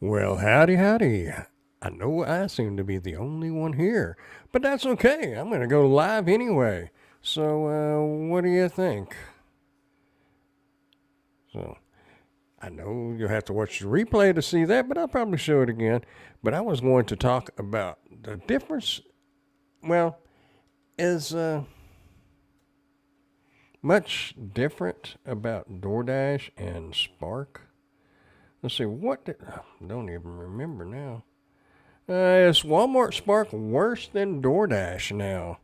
Well, howdy, howdy. I know I seem to be the only one here, but that's okay. I'm going to go live anyway. So, what do you think? So, I know you'll have to watch the replay to see that, but I'll probably show it again. But I was going to talk about the difference, well, is much different about DoorDash and Spark. Let's see, don't even remember now. Is Walmart Spark worse than DoorDash now?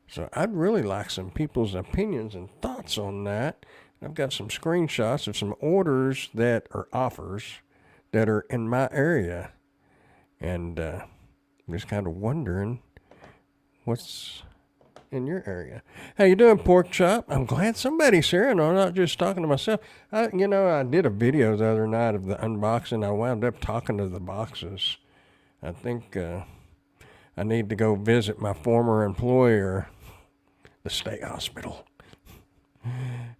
So I'd really like some people's opinions and thoughts on that. I've got some screenshots of some orders that are offers that are in my area. And I'm just kind of wondering what's in your area. How you doing, Pork Chop? I'm glad somebody's here and I'm not just talking to myself. I did a video the other night of the unboxing. I wound up talking to the boxes. I think I need to go visit my former employer, the state hospital.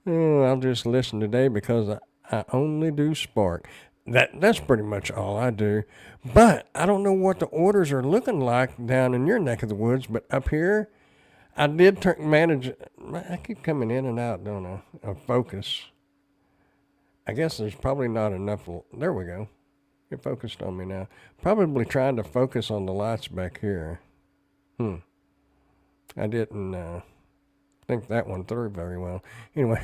I'll just listen today because I only do Spark. That's pretty much all I do. But I don't know what the orders are looking like down in your neck of the woods. But up here, I did manage. I keep coming in and out, don't I? Of focus. I guess there's probably not enough. There we go. You're focused on me now. Probably trying to focus on the lights back here. I didn't think that one through very well. Anyway.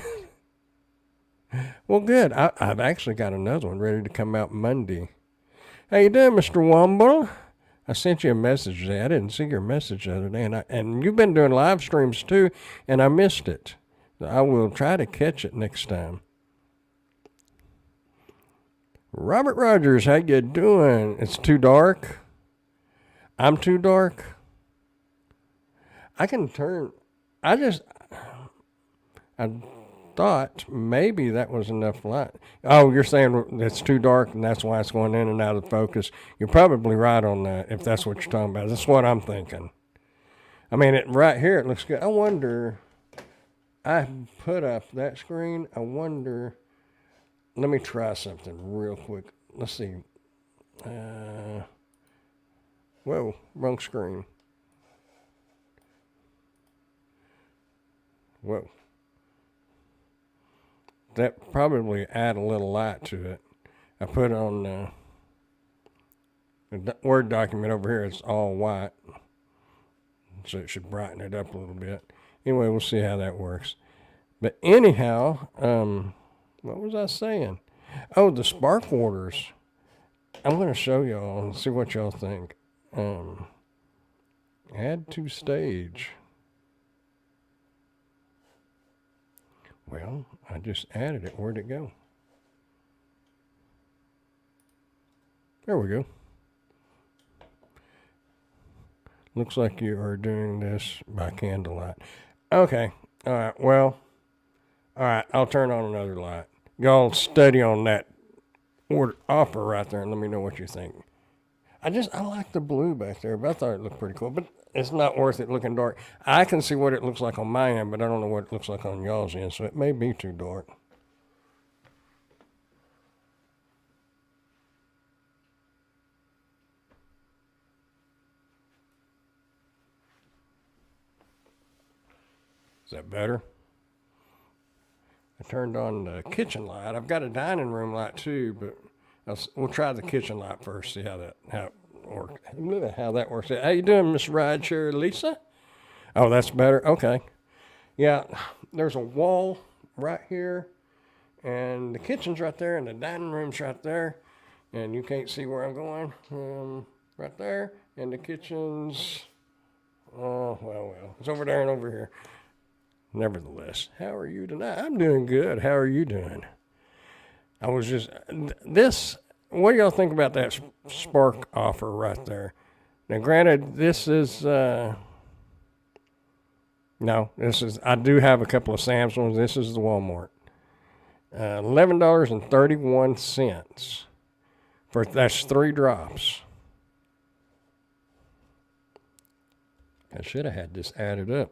Well, good. I've actually got another one ready to come out Monday. How you doing, Mr. Womble? I sent you a message today. I didn't see your message the other day. And you've been doing live streams too, and I missed it. I will try to catch it next time. Robert Rogers, how you doing? It's too dark. I'm too dark. I thought maybe that was enough light. Oh, you're saying it's too dark and that's why it's going in and out of focus. You're probably right on that if that's what you're talking about. That's what I'm thinking. I mean, right here it looks good. I wonder, I put up that screen. I wonder, let me try something real quick. Let's see. Whoa, wrong screen. Whoa. That probably add a little light to it. I put on the Word document over here. It's all white, so it should brighten it up a little bit. Anyway, we'll see how that works. But anyhow, what was I saying? Oh, the Spark orders. I'm going to show y'all and see what y'all think. Add to stage. Well, I just added it. Where'd it go? There we go. Looks like you are doing this by candlelight. Okay. All right. Well, all right. I'll turn on another light. Y'all study on that offer right there and let me know what you think. I like the blue back there, but I thought it looked pretty cool. But it's not worth it looking dark. I can see what it looks like on my end, but I don't know what it looks like on y'all's end, so it may be too dark. Is that better? I turned on the kitchen light. I've got a dining room light too, but we'll try the kitchen light first, see how that works. How you doing, Miss Rideshare Lisa? Oh, that's better. Okay. Yeah, there's a wall right here, and the kitchen's right there, and the dining room's right there, and you can't see where I'm going. Right there, and the kitchen's, well, it's over there and over here. Nevertheless, how are you tonight? I'm doing good. How are you doing? I was just, what do y'all think about that Spark offer right there? Now, granted, I do have a couple of Sam's ones. This is the Walmart. $11.31 that's 3 drops. I should have had this added up.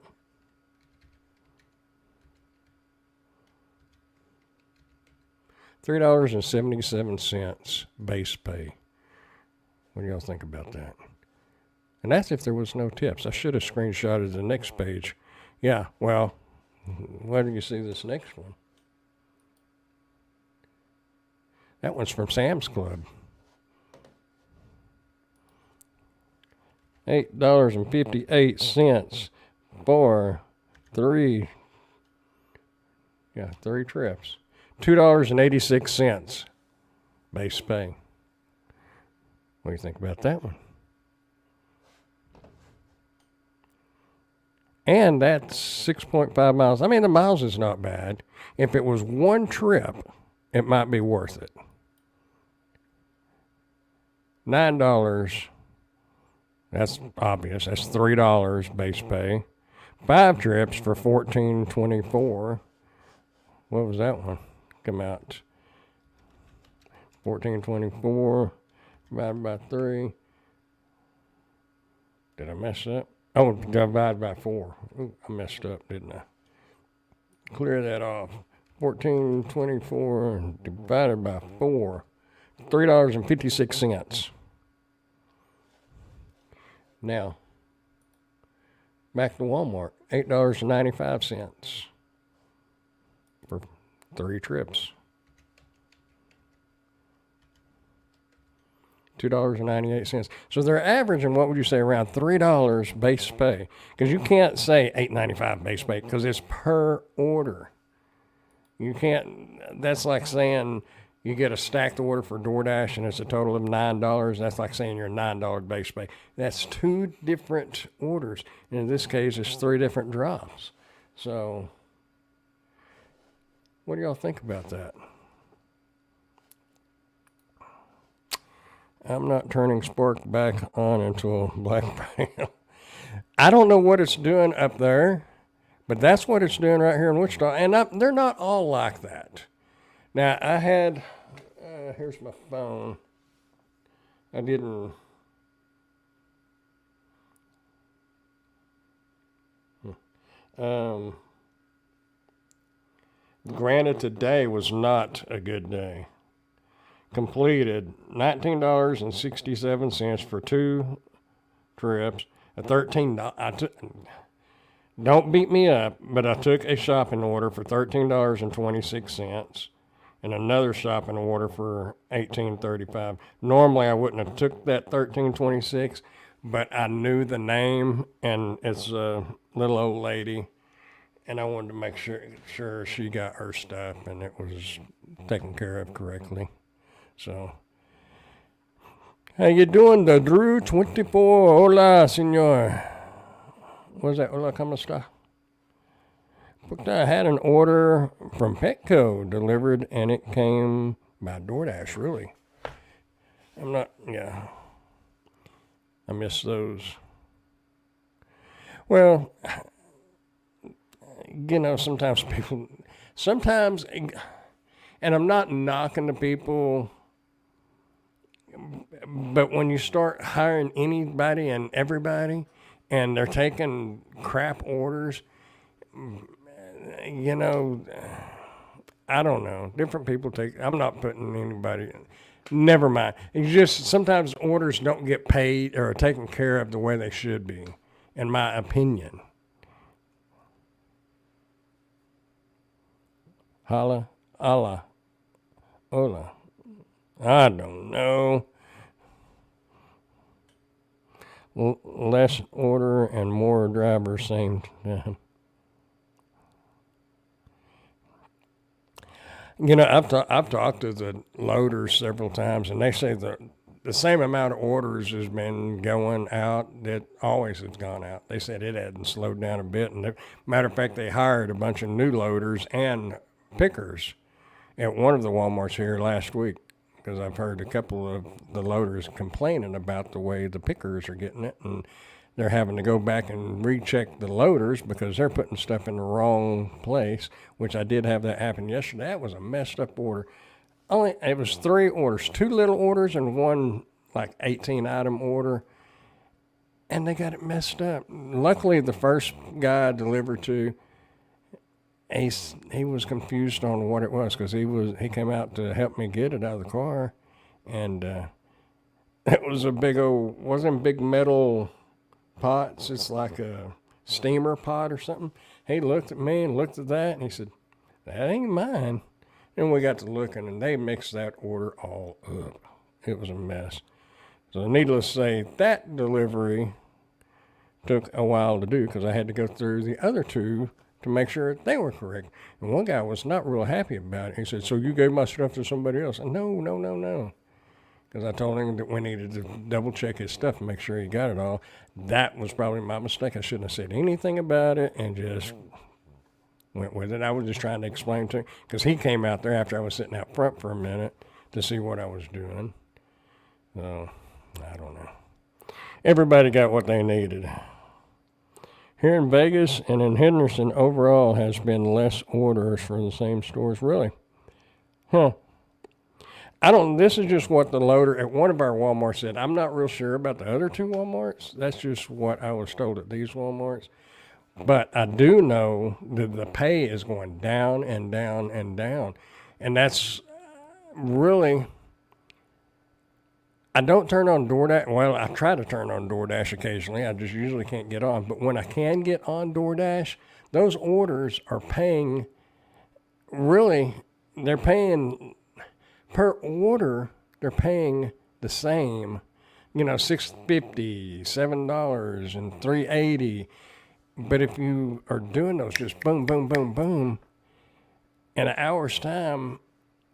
$3.77 base pay. What do y'all think about that? And that's if there was no tips. I should have screenshotted the next page. Yeah, well, why do you see this next one? That one's from Sam's Club. $8.58 for three trips. $2.86 base pay. What do you think about that one? And that's 6.5 miles. I mean, the miles is not bad. If it was one trip, it might be worth it. $9. That's obvious. That's $3 base pay. 5 trips for $14.24. What was that one? Come out. $14.24 divided by 3. Did I mess up? Oh, divided by 4. Ooh, I messed up, didn't I? Clear that off. 14.24 divided by 4. $3.56. Now, back to Walmart. $8.95 for 3 trips. $2.98. So they're averaging, what would you say, around $3 base pay? Because you can't say $8.95 base pay because it's per order. You can't, that's like saying you get a stacked order for DoorDash and it's a total of $9. That's like saying you're $9 base pay. That's 2 different orders. And in this case, it's 3 different drops. So what do y'all think about that? I'm not turning Spark back on until Black Friday. I don't know what it's doing up there, but that's what it's doing right here in Wichita. And they're not all like that. Now, I had, here's my phone. I didn't, granted, today was not a good day. Completed $19.67 for 2 trips. A $13. Don't beat me up, but I took a shopping order for $13.26 and another shopping order for $18.35. Normally I wouldn't have took that $13.26, but I knew the name and it's a little old lady, and I wanted to make sure she got her stuff and it was taken care of correctly. So, how you doing, the Drew 24? Hola, señor. What was that? Hola, ¿cómo está? I had an order from Petco delivered, and it came by DoorDash, really. I miss those. Well, sometimes, and I'm not knocking the people, but when you start hiring anybody and everybody, and they're taking crap orders, I don't know. Different people I'm not putting anybody, never mind. It's just sometimes orders don't get paid or taken care of the way they should be, in my opinion. Holla, Allah, hola. I don't know. Less order and more driver same time. I've talked to the loaders several times, and they say the same amount of orders has been going out that always has gone out. They said it hadn't slowed down a bit. And matter of fact, they hired a bunch of new loaders and pickers at one of the Walmarts here last week, because I've heard a couple of the loaders complaining about the way the pickers are getting it, and they're having to go back and recheck the loaders because they're putting stuff in the wrong place, which I did have that happen yesterday. That was a messed up order. It was 3 orders, 2 little orders and 1 like 18 item order, and they got it messed up. Luckily, the first guy I delivered to, he was confused on what it was, because he came out to help me get it out of the car, and It was a big old, wasn't big metal pots. It's like a steamer pot or something. He looked at me and looked at that, and he said, "That ain't mine." And we got to looking, and they mixed that order all up. It was a mess. So needless to say, that delivery took a while to do because I had to go through the other two to make sure they were correct. And one guy was not real happy about it. He said, "So you gave my stuff to somebody else?" And no. Because I told him that we needed to double check his stuff and make sure he got it all. That was probably my mistake. I shouldn't have said anything about it and just went with it. I was just trying to explain to him because he came out there after I was sitting out front for a minute to see what I was doing. So, I don't know. Everybody got what they needed. Here in Vegas and in Henderson, overall has been less orders for the same stores. Really? Huh. This is just what the loader at one of our Walmarts said. I'm not real sure about the other two Walmarts. That's just what I was told at these Walmarts. But I do know that the pay is going down and down and down. And that's really, I don't turn on DoorDash. Well, I try to turn on DoorDash occasionally. I just usually can't get on. But when I can get on DoorDash, those orders are paying, really, they're paying per order, they're paying the same, $6.50, $7, and $3.80. But if you are doing those just boom, boom, boom, boom, in an hour's time,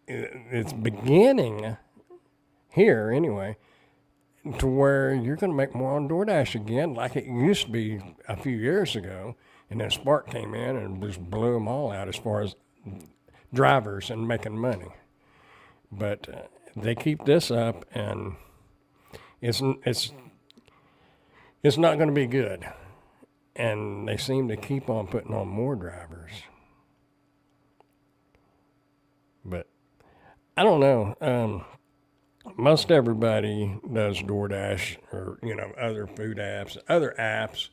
it's beginning here anyway, to where you're going to make more on DoorDash again, like it used to be a few years ago. And then Spark came in and just blew them all out as far as drivers and making money. But they keep this up, and it's not going to be good. And they seem to keep on putting on more drivers. But I don't know. Most everybody does DoorDash or other food apps, other apps,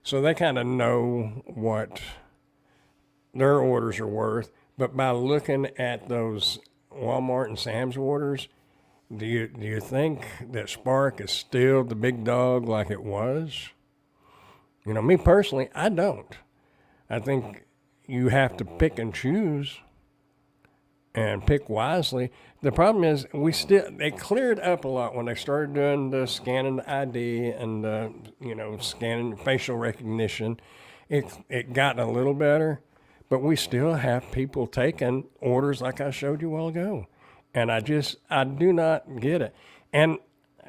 so they kind of know what their orders are worth. But by looking at those Walmart and Sam's orders, do you think that Spark is still the big dog like it was? Me personally, I don't. I think you have to pick and choose and pick wisely. The problem is they cleared up a lot when they started doing the scanning the ID and scanning facial recognition. It got a little better. But we still have people taking orders like I showed you a while ago. And I do not get it. And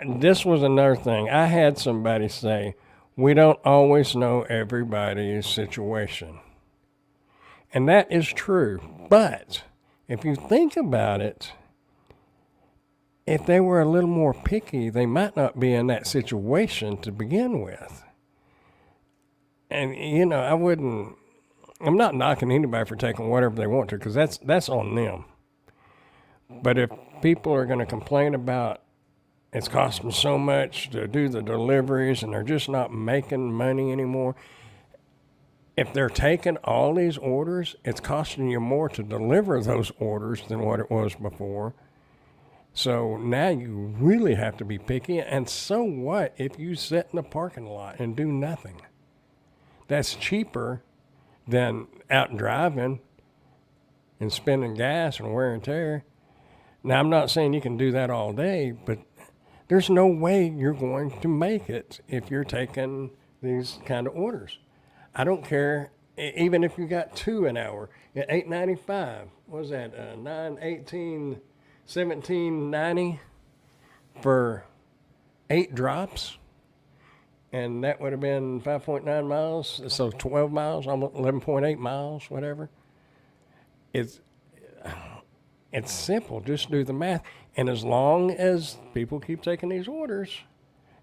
this was another thing. I had somebody say, we don't always know everybody's situation. And that is true. But if you think about it, if they were a little more picky, they might not be in that situation to begin with. And, I'm not knocking anybody for taking whatever they want to, because that's on them. But if people are going to complain about it's costing so much to do the deliveries and they're just not making money anymore, if they're taking all these orders, it's costing you more to deliver those orders than what it was before. So now you really have to be picky. And so what if you sit in the parking lot and do nothing? That's cheaper than out driving and spending gas and wear and tear. Now, I'm not saying you can do that all day, but there's no way you're going to make it if you're taking these kind of orders. I don't care, even if you got 2 an hour at $8.95. What was that? $9.18, $17.90 for 8 drops. And that would have been 5.9 miles, so 12 miles, almost 11.8 miles, whatever. It's simple. Just do the math. And as long as people keep taking these orders,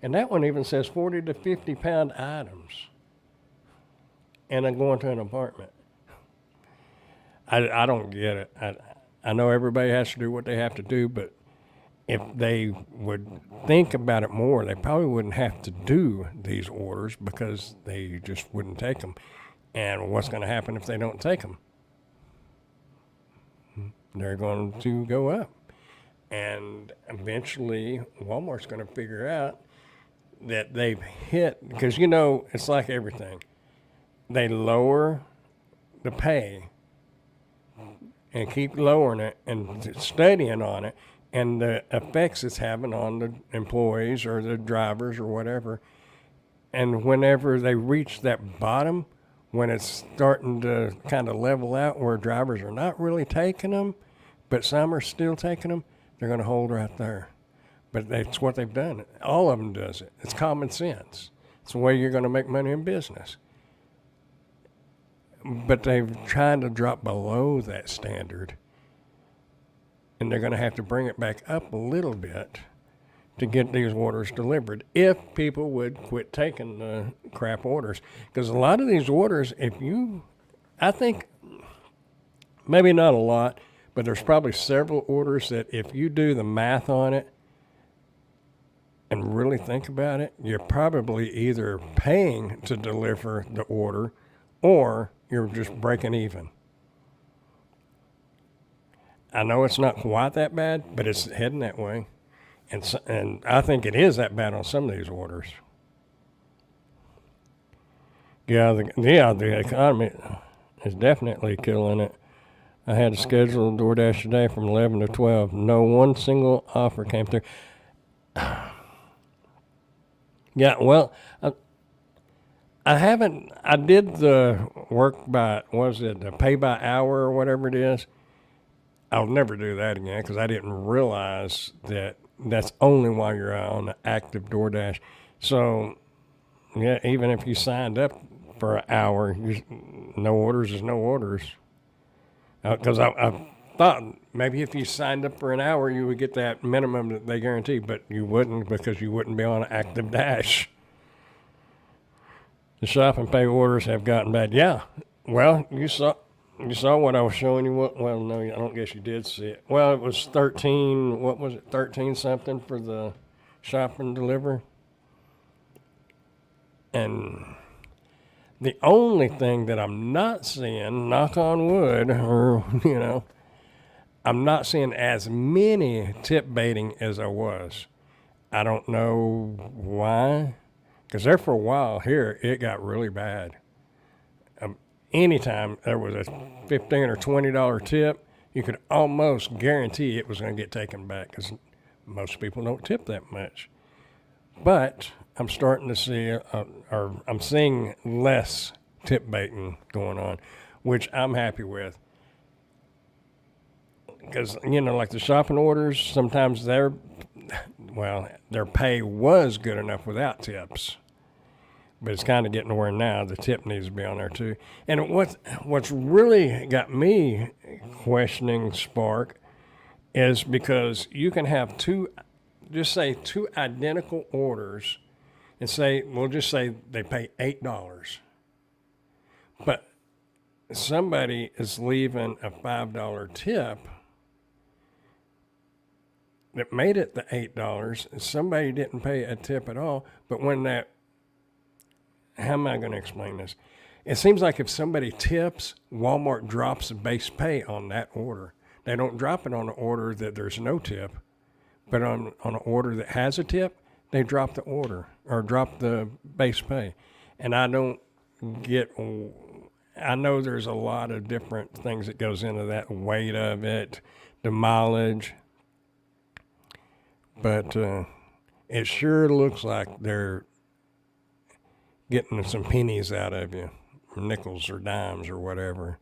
and that one even says 40 to 50 pound items, and I'm going to an apartment. I don't get it. I know everybody has to do what they have to do, but if they would think about it more, they probably wouldn't have to do these orders because they just wouldn't take them. And what's going to happen if they don't take them? They're going to go up. And eventually, Walmart's going to figure out that they've hit, because it's like everything. They lower the pay and keep lowering it and studying on it and the effects it's having on the employees or the drivers or whatever. And whenever they reach that bottom, when it's starting to kind of level out where drivers are not really taking them, but some are still taking them, they're going to hold right there. But that's what they've done. All of them does it. It's common sense. It's the way you're going to make money in business. But they've tried to drop below that standard, and they're going to have to bring it back up a little bit to get these orders delivered if people would quit taking the crap orders. Because a lot of these orders, I think, maybe not a lot, but there's probably several orders that if you do the math on it and really think about it, you're probably either paying to deliver the order or you're just breaking even. I know it's not quite that bad, but it's heading that way. And I think it is that bad on some of these orders. Yeah, the economy is definitely killing it. I had to schedule DoorDash today from 11 to 12. No one single offer came through. Yeah, well, I did the work by, the pay by hour or whatever it is. I'll never do that again because I didn't realize that that's only while you're on active DoorDash. So, yeah, even if you signed up for an hour, no orders is no orders. Because I thought maybe if you signed up for an hour, you would get that minimum that they guarantee, but you wouldn't because you wouldn't be on active dash. The shop and pay orders have gotten bad. Yeah, well, you saw what I was showing you. Well, no, I don't guess you did see it. Well, it was 13. What was it? 13 something for the shop and deliver. And the only thing that I'm not seeing, knock on wood, or I'm not seeing as many tip baiting as I was. I don't know why, because there for a while here it got really bad. Anytime there was a $15 or $20 tip, you could almost guarantee it was going to get taken back because most people don't tip that much. But I'm starting to see, or I'm seeing less tip baiting going on, which I'm happy with. Because, like the shopping orders, sometimes their pay was good enough without tips. But it's kind of getting to where now the tip needs to be on there too. And what's really got me questioning Spark is because you can have two identical orders and we'll just say they pay $8. But somebody is leaving a $5 tip that made it the $8, and somebody didn't pay a tip at all. But how am I going to explain this? It seems like if somebody tips, Walmart drops the base pay on that order. They don't drop it on an order that there's no tip, but on an order that has a tip, they drop the order or drop the base pay. And I know there's a lot of different things that goes into that, weight of it, the mileage, but it sure looks like they're getting some pennies out of you, nickels or dimes or whatever.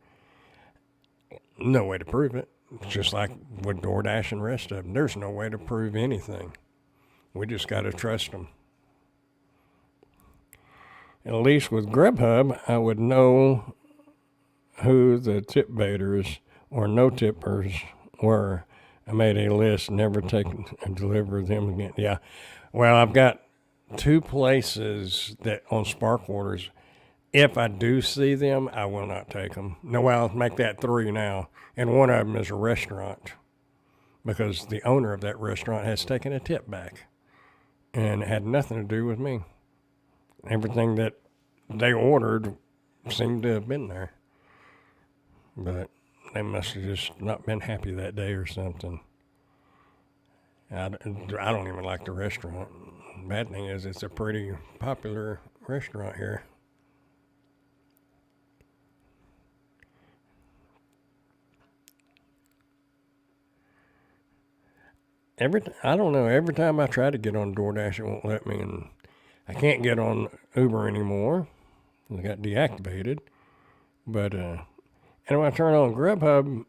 No way to prove it. It's just like with DoorDash and the rest of them. There's no way to prove anything. We just got to trust them. At least with Grubhub, I would know who the tip baiters or no tippers were. I made a list, never taken and delivered them again. Yeah. Well, I've got 2 places that on Spark orders, if I do see them, I will not take them. No, I'll make that 3 now. And one of them is a restaurant because the owner of that restaurant has taken a tip back and it had nothing to do with me. Everything that they ordered seemed to have been there. But they must have just not been happy that day or something. I don't even like the restaurant. Bad thing is, it's a pretty popular restaurant here. I don't know. Every time I try to get on DoorDash, it won't let me, and I can't get on Uber anymore. It got deactivated. But and when I turn on Grubhub,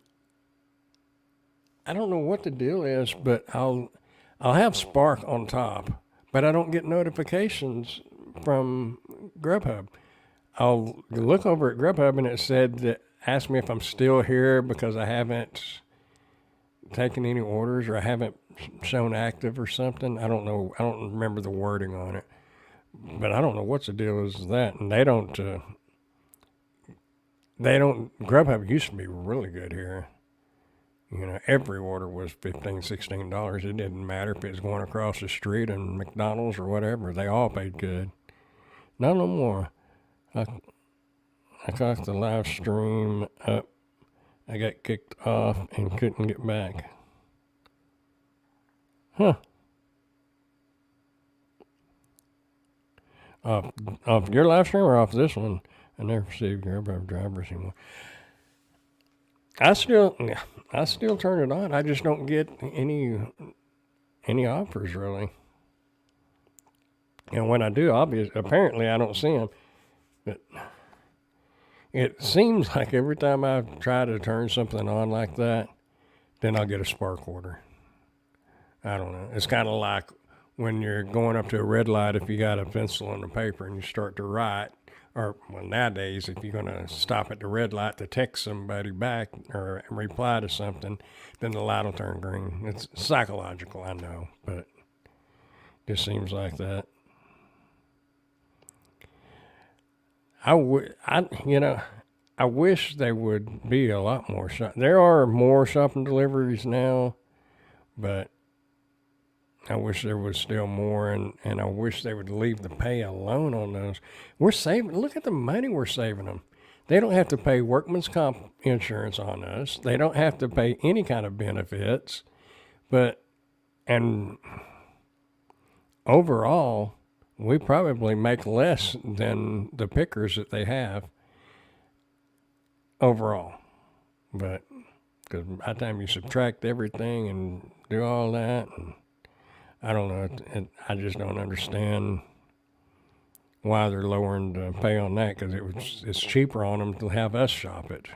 I don't know what the deal is, but I'll have Spark on top, but I don't get notifications from Grubhub. I'll look over at Grubhub and it said that asked me if I'm still here because I haven't taken any orders or I haven't shown active or something. I don't know. I don't remember the wording on it, but I don't know what's the deal is with that. And they don't. Grubhub used to be really good here. Every order was $15, $16. It didn't matter if it was going across the street and McDonald's or whatever. They all paid good. Not no more. I got the live stream up. I got kicked off and couldn't get back. Huh. Off your live stream or off this one? I never received Grubhub drivers anymore. I still turn it on. I just don't get any offers really. And when I do, apparently I don't see them. But it seems like every time I try to turn something on like that, then I'll get a spark order. I don't know. It's kind of like when you're going up to a red light, if you got a pencil and a paper and you start to write, or nowadays, if you're going to stop at the red light to text somebody back or reply to something, then the light will turn green. It's psychological, I know, but it just seems like that. I wish there would be a lot more There are more shopping deliveries now, but I wish there was still more, and I wish they would leave the pay alone on those. We're saving. Look at the money we're saving them. They don't have to pay workman's comp insurance on us. They don't have to pay any kind of benefits, and overall, we probably make less than the pickers that they have overall. But because by the time you subtract everything and do all that, and I don't know, I just don't understand why they're lowering the pay on that, because it's cheaper on them to have us shop it.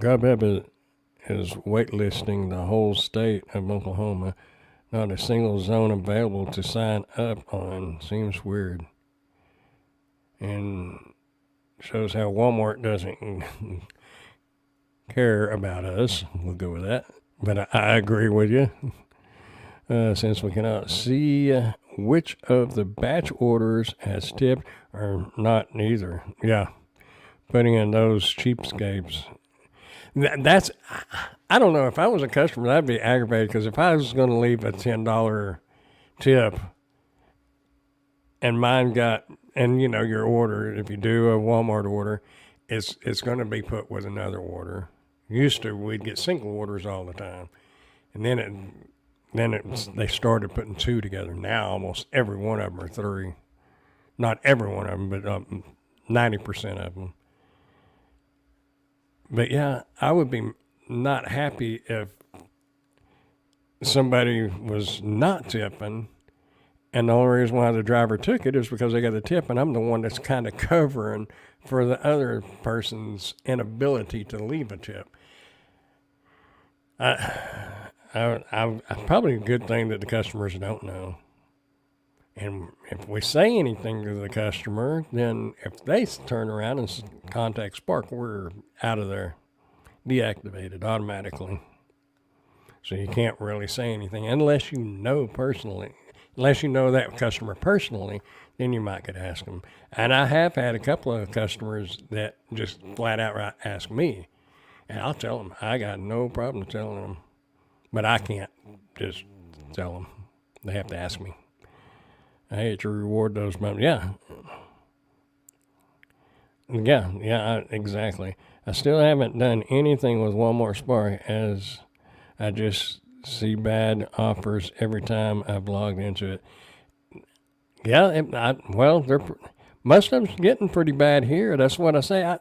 Grubhub is waitlisting the whole state of Oklahoma. Not a single zone available to sign up on. Seems weird. And shows how Walmart doesn't care about us. We'll go with that. But I agree with you. Since we cannot see which of the batch orders has tipped or not, neither. Yeah. Putting in those cheapskates. That's, I don't know, if I was a customer, that'd be aggravated, because if I was going to leave a $10 tip and mine got, and your order, if you do a Walmart order, it's going to be put with another order. Used to, we'd get single orders all the time, and then they started putting two together. Now almost every one of them are three. Not every one of them, but 90% of them. But yeah, I would be not happy if somebody was not tipping, and the only reason why the driver took it is because they got a tip, and I'm the one that's kind of covering for the other person's inability to leave a tip. Probably a good thing that the customers don't know. And if we say anything to the customer, then if they turn around and contact Spark, we're out of there, deactivated automatically. So you can't really say anything unless you know personally. Unless you know that customer personally, then you might could ask them. And I have had a couple of customers that just flat out ask me, and I'll tell them. I got no problem telling them, but I can't just tell them. They have to ask me. I hate to reward those moments. Yeah, exactly. I still haven't done anything with Walmart Spark, as I just see bad offers every time I've logged into it. Yeah, most of them's getting pretty bad here. That's what I say.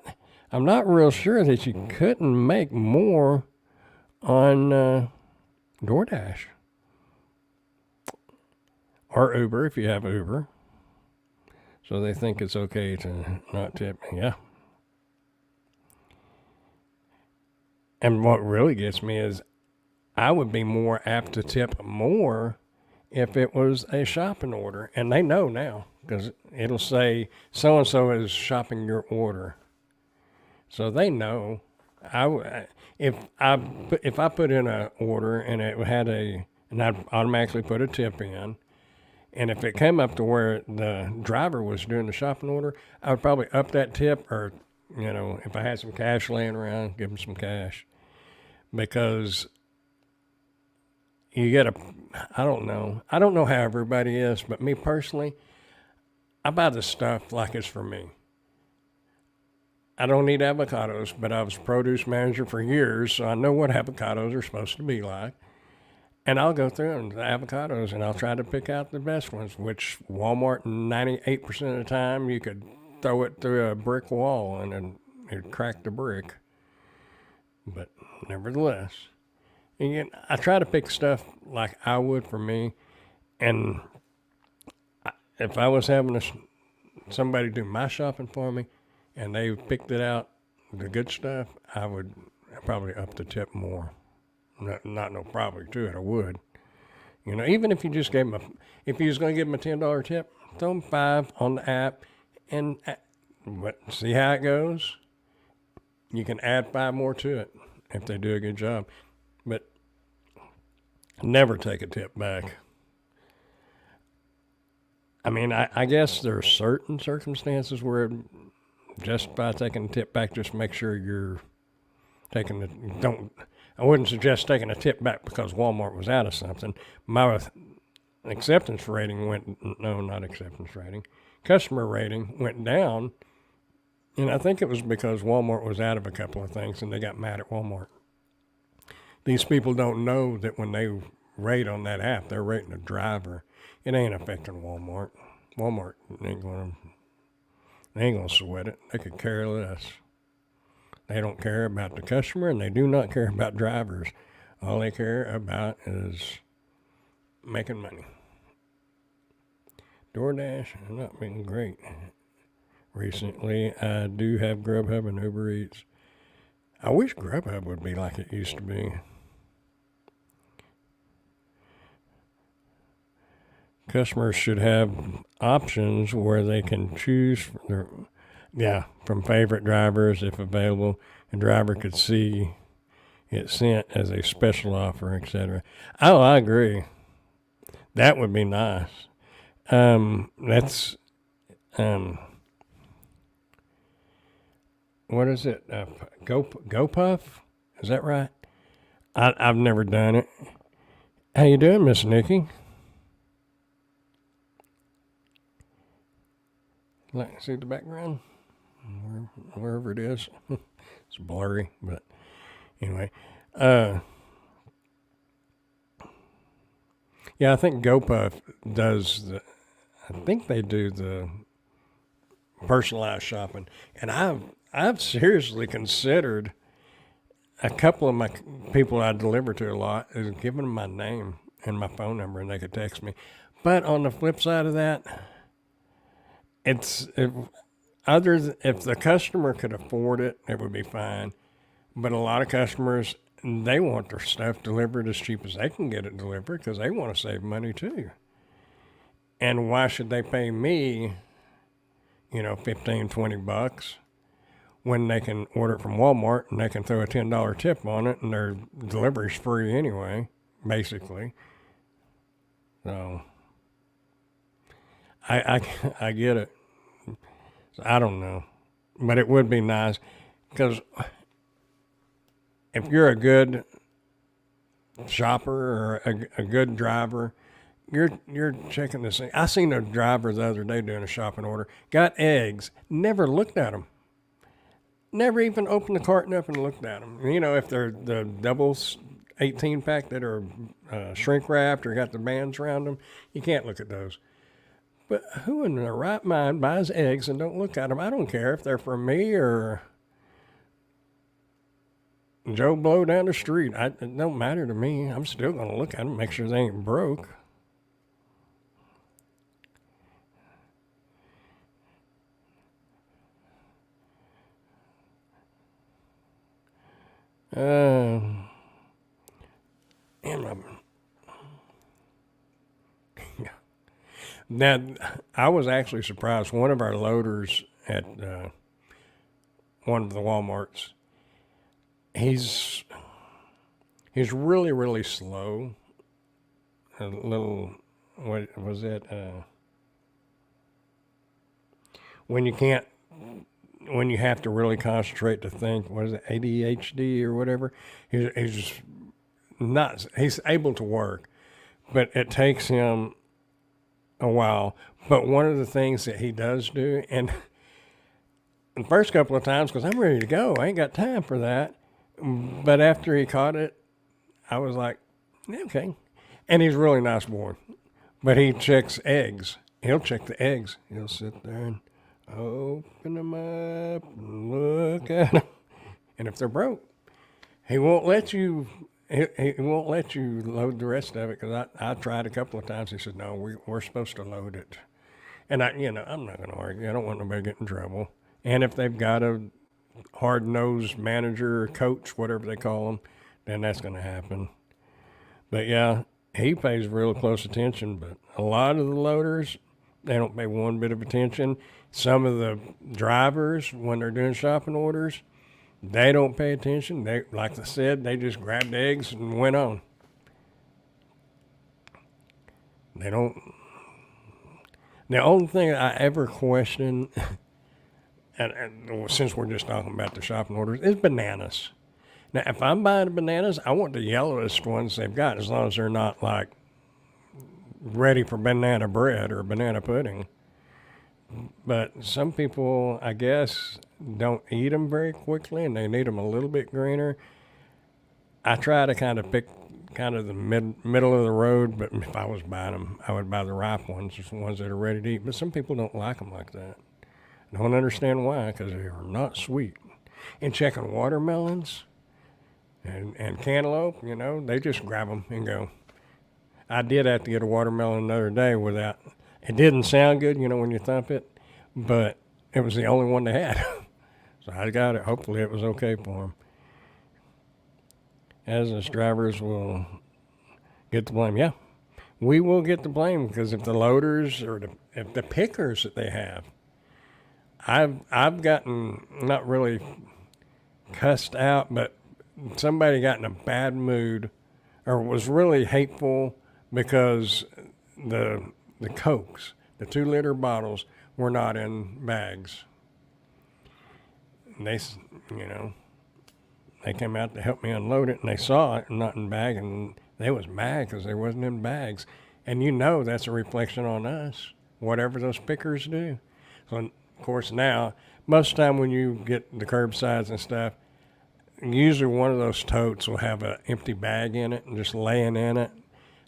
I'm not real sure that you couldn't make more on DoorDash or Uber if you have Uber. So they think it's okay to not tip. Yeah. And what really gets me is I would be more apt to tip more if it was a shopping order. And they know now because it'll say so and so is shopping your order. So they know. If I put in an order and it had and I'd automatically put a tip in, and if it came up to where the driver was doing the shopping order, I would probably up that tip, or if I had some cash laying around, give them some cash, because you get I don't know how everybody is, but me personally, I buy the stuff like it's for me. I don't need avocados, but I was produce manager for years, so I know what avocados are supposed to be like. And I'll go through the avocados, and I'll try to pick out the best ones, which Walmart, 98% of the time, you could throw it through a brick wall and it'd crack the brick. But nevertheless, again, I try to pick stuff like I would for me. And if I was having somebody do my shopping for me, and they picked it out, the good stuff, I would probably up the tip more. Not no probably to it, I would. Even if you just gave them if you was going to give them a $10 tip, throw them $5 on the app, and see how it goes. You can add $5 more to it if they do a good job, but never take a tip back. I mean, I guess there are certain circumstances where just by taking a tip back, just make sure you're I wouldn't suggest taking a tip back because Walmart was out of something. My acceptance rating customer rating went down. And I think it was because Walmart was out of a couple of things and they got mad at Walmart. These people don't know that when they rate on that app, they're rating a driver. It ain't affecting Walmart. Walmart ain't going to sweat it. They could care less. They don't care about the customer, and they do not care about drivers. All they care about is making money. DoorDash has not been great recently. I do have Grubhub and Uber Eats. I wish Grubhub would be like it used to be. Customers should have options where they can choose from favorite drivers if available. A driver could see it sent as a special offer, etc. Oh, I agree. That would be nice. That's what is it? GoPuff? Is that right? I've never done it. How you doing, Miss Nikki? Like, see the background? Wherever it is. It's blurry, but anyway. Yeah, I think GoPuff I think they do the personalized shopping. And I've seriously considered a couple of my people I deliver to a lot is giving them my name and my phone number and they could text me. But on the flip side of that, if the customer could afford it, it would be fine. But a lot of customers, they want their stuff delivered as cheap as they can get it delivered because they want to save money too. And why should they pay me, $15, $20 when they can order it from Walmart and they can throw a $10 tip on it and their delivery's free anyway, basically. So I get it. I don't know, but it would be nice because if you're a good shopper or a good driver, you're checking this thing. I seen a driver the other day doing a shopping order, got eggs, never looked at them. never even opened the carton up and looked at them. You know, if they're the doubles 18 pack that are shrink wrapped or got the bands around them, you can't look at those. But who in their right mind buys eggs and don't look at them? I don't care if they're from me or Joe Blow down the street. It don't matter to me. I'm still going to look at them, make sure they ain't broke. Now, I was actually surprised. One of our loaders at one of the Walmarts, he's really, really slow. A little, what was it? When you have to really concentrate to think, what is it, ADHD or whatever? He's just not, he's able to work, but it takes him a while. But one of the things that he does do, and the first couple of times, because I'm ready to go, I ain't got time for that. But after he caught it, I was like, okay. And he's a really nice boy. But he checks eggs. He'll check the eggs. He'll sit there and open them up and look at them. And if they're broke, he won't let you. He won't let you load the rest of it, because I tried a couple of times. He said, "No, we're supposed to load it." And I'm not going to argue. I don't want nobody to get in trouble. And if they've got a hard-nosed manager or coach, whatever they call them, then that's going to happen. But yeah, he pays real close attention. But a lot of the loaders, they don't pay one bit of attention. Some of the drivers, when they're doing shopping orders, they don't pay attention. They, like I said, they just grabbed eggs and went on. They don't. The only thing I ever question, and since we're just talking about the shopping orders, is bananas. Now, if I'm buying bananas, I want the yellowest ones they've got, as long as they're not like ready for banana bread or banana pudding. But some people, I guess, don't eat them very quickly, and they need them a little bit greener. I try to kind of pick kind of the middle of the road, but if I was buying them, I would buy the ripe ones, just the ones that are ready to eat. But some people don't like them like that. I don't understand why, because they are not sweet. And checking watermelons and cantaloupe, they just grab them and go. I did have to get a watermelon the other day without. It didn't sound good, when you thump it, but it was the only one they had. So I got it. Hopefully it was okay for them. As us drivers will get the blame. Yeah, we will get the blame, because if the loaders or if the pickers that they have, I've gotten not really cussed out, but somebody got in a bad mood or was really hateful because the Cokes, the 2-liter bottles, were not in bags. And they came out to help me unload it, and they saw it not in bag, and they was mad because they wasn't in bags. And that's a reflection on us, whatever those pickers do. So, of course, now, most of the time when you get the curbsides and stuff, usually one of those totes will have an empty bag in it and just laying in it.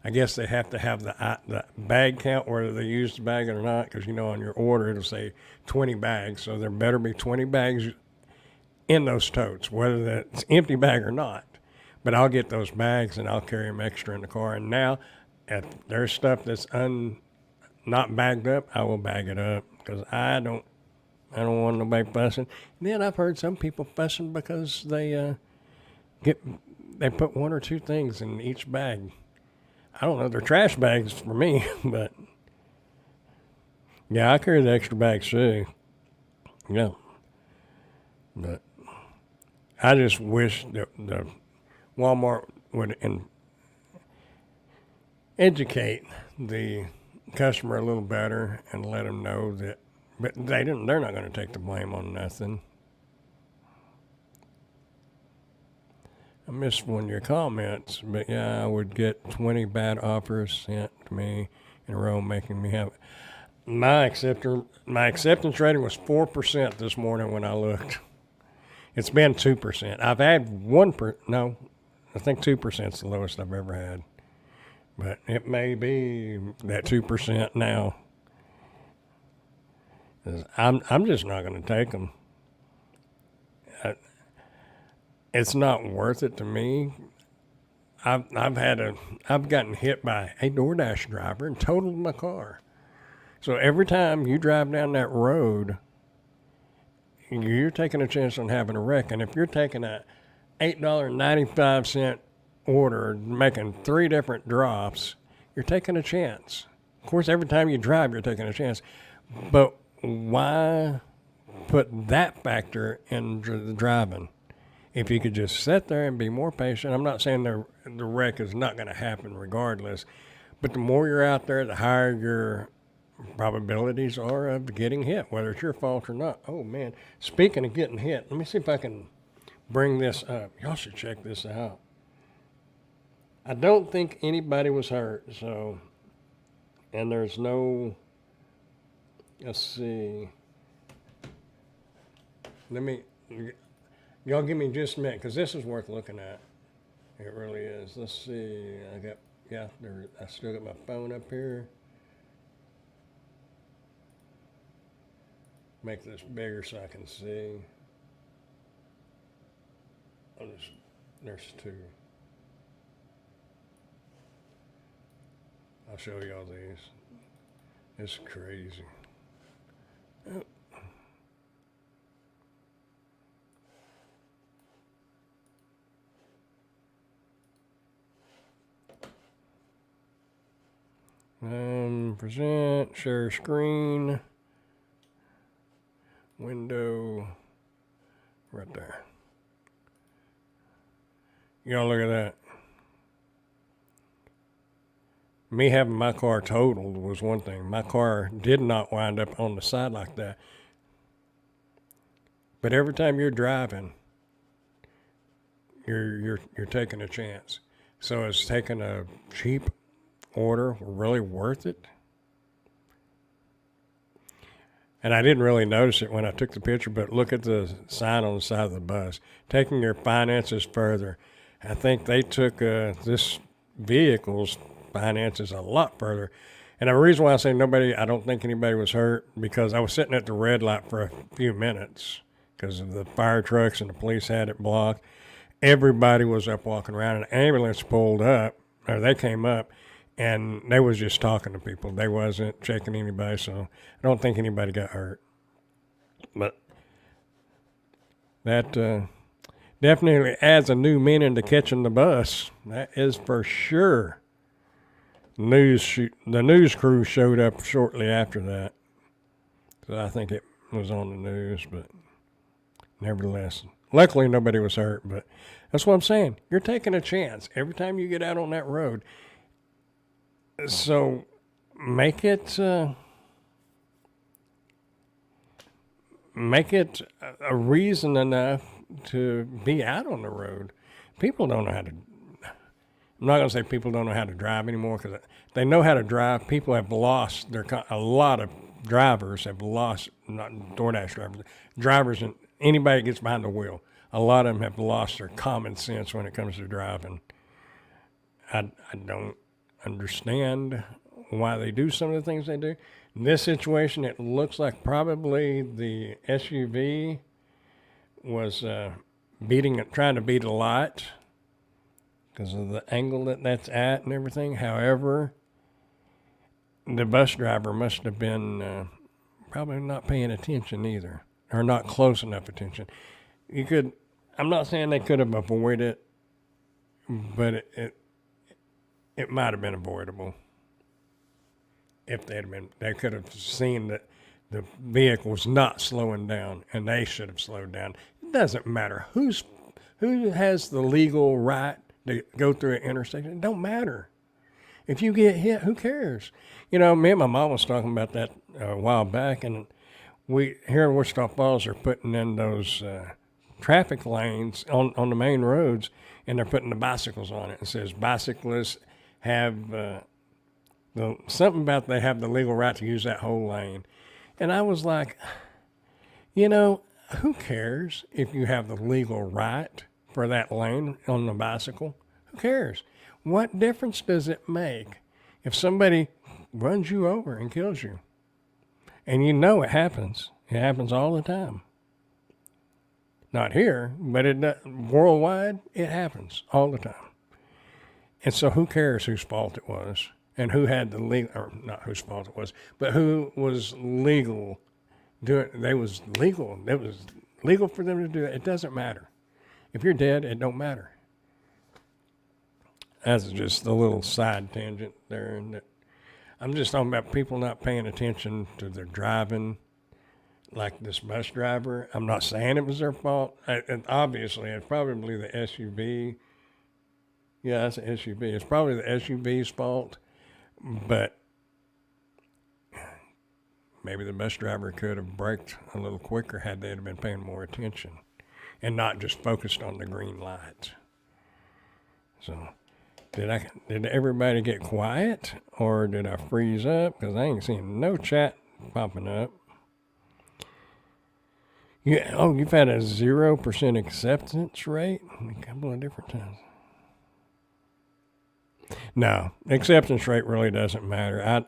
I guess they have to have the bag count, whether they use the bag or not, because, on your order it'll say 20 bags. So there better be 20 bags in those totes, whether that's empty bag or not. But I'll get those bags and I'll carry them extra in the car. And now, if there's stuff that's not bagged up, I will bag it up, because I don't want nobody fussing. And then I've heard some people fussing because they put one or two things in each bag. I don't know, they're trash bags for me, but yeah, I carry the extra bags too. Yeah. But I just wish that the Walmart would educate the customer a little better and let them know that, but they're not going to take the blame on nothing. I missed one of your comments, but yeah, I would get 20 bad offers sent to me in a row, making me have my acceptance rating was 4% this morning when I looked. It's been 2%. I've had 1%. No, I think 2% is the lowest I've ever had. But it may be that 2% now. I'm just not going to take them. It's not worth it to me. I've gotten hit by a DoorDash driver and totaled my car. So every time you drive down that road, you're taking a chance on having a wreck. And if you're taking a $8.95 order, making 3 different drops, you're taking a chance. Of course, every time you drive, you're taking a chance. But why put that factor in the driving? If you could just sit there and be more patient, I'm not saying the wreck is not going to happen regardless, but the more you're out there, the higher your probabilities are of getting hit, whether it's your fault or not. Oh, man. Speaking of getting hit, let me see if I can bring this up. Y'all should check this out. I don't think anybody was hurt, so, and there's no, let's see. Y'all give me just a minute, because this is worth looking at. It really is. Let's see. I still got my phone up here. Make this bigger so I can see. There's 2. I'll show y'all these. It's crazy. Oh. Present, share screen, window, right there. Y'all look at that. Me having my car totaled was one thing. My car did not wind up on the side like that. But every time you're driving, you're taking a chance. So is taking a cheap order really worth it? And I didn't really notice it when I took the picture, but look at the sign on the side of the bus. Taking your finances further. I think they took this vehicle's finances a lot further. And the reason why I say I don't think anybody was hurt, because I was sitting at the red light for a few minutes because of the fire trucks and the police had it blocked. Everybody was up walking around, and an ambulance pulled up, or they came up, and they was just talking to people. They wasn't checking anybody, so I don't think anybody got hurt. But that definitely adds a new meaning to catching the bus. That is for sure. The news crew showed up shortly after that. So I think it was on the news, but nevertheless, luckily nobody was hurt. But that's what I'm saying. You're taking a chance every time you get out on that road. So make it a reason enough to be out on the road. People don't know how to. I'm not going to say people don't know how to drive anymore, because they know how to drive. People have lost a lot of drivers have lost, not DoorDash drivers and anybody that gets behind the wheel. A lot of them have lost their common sense when it comes to driving. I don't understand why they do some of the things they do. In this situation, it looks like probably the SUV was trying to beat a light because of the angle that's at and everything. However, the bus driver must have been probably not paying attention either, or not close enough attention. I'm not saying they could have avoided it, but it might have been avoidable if they could have seen that the vehicle was not slowing down, and they should have slowed down. It doesn't matter who has the legal right to go through an intersection. It don't matter. If you get hit, who cares? Me and my mom was talking about that a while back, and we here in Wichita Falls are putting in those traffic lanes on the main roads, and they're putting the bicycles on it. It says bicyclists have something about they have the legal right to use that whole lane. And I was like, who cares if you have the legal right for that lane on the bicycle? Who cares? What difference does it make if somebody runs you over and kills you? And you know it happens. It happens all the time. Not here, but worldwide, it happens all the time. And so who cares whose fault it was and who had the legal, or not whose fault it was, but who was legal. It was legal for them to do it. It doesn't matter. If you're dead, it don't matter. That's just a little side tangent there. And I'm just talking about people not paying attention to their driving, like this bus driver. I'm not saying it was their fault. And obviously, it's probably the SUV. Yeah, that's an SUV. It's probably the SUV's fault, but maybe the bus driver could have braked a little quicker had they been paying more attention and not just focused on the green lights. So, did everybody get quiet, or did I freeze up? Because I ain't seeing no chat popping up. You've had a 0% acceptance rate a couple of different times. No, acceptance rate really doesn't matter.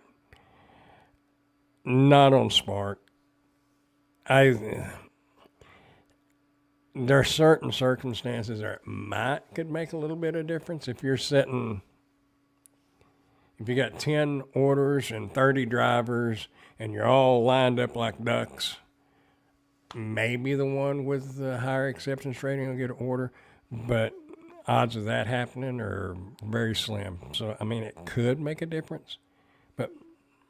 Not on Spark. There are certain circumstances that could make a little bit of difference. If you got 10 orders and 30 drivers and you're all lined up like ducks, maybe the one with the higher acceptance rating will get an order, but odds of that happening are very slim. So, I mean, it could make a difference, but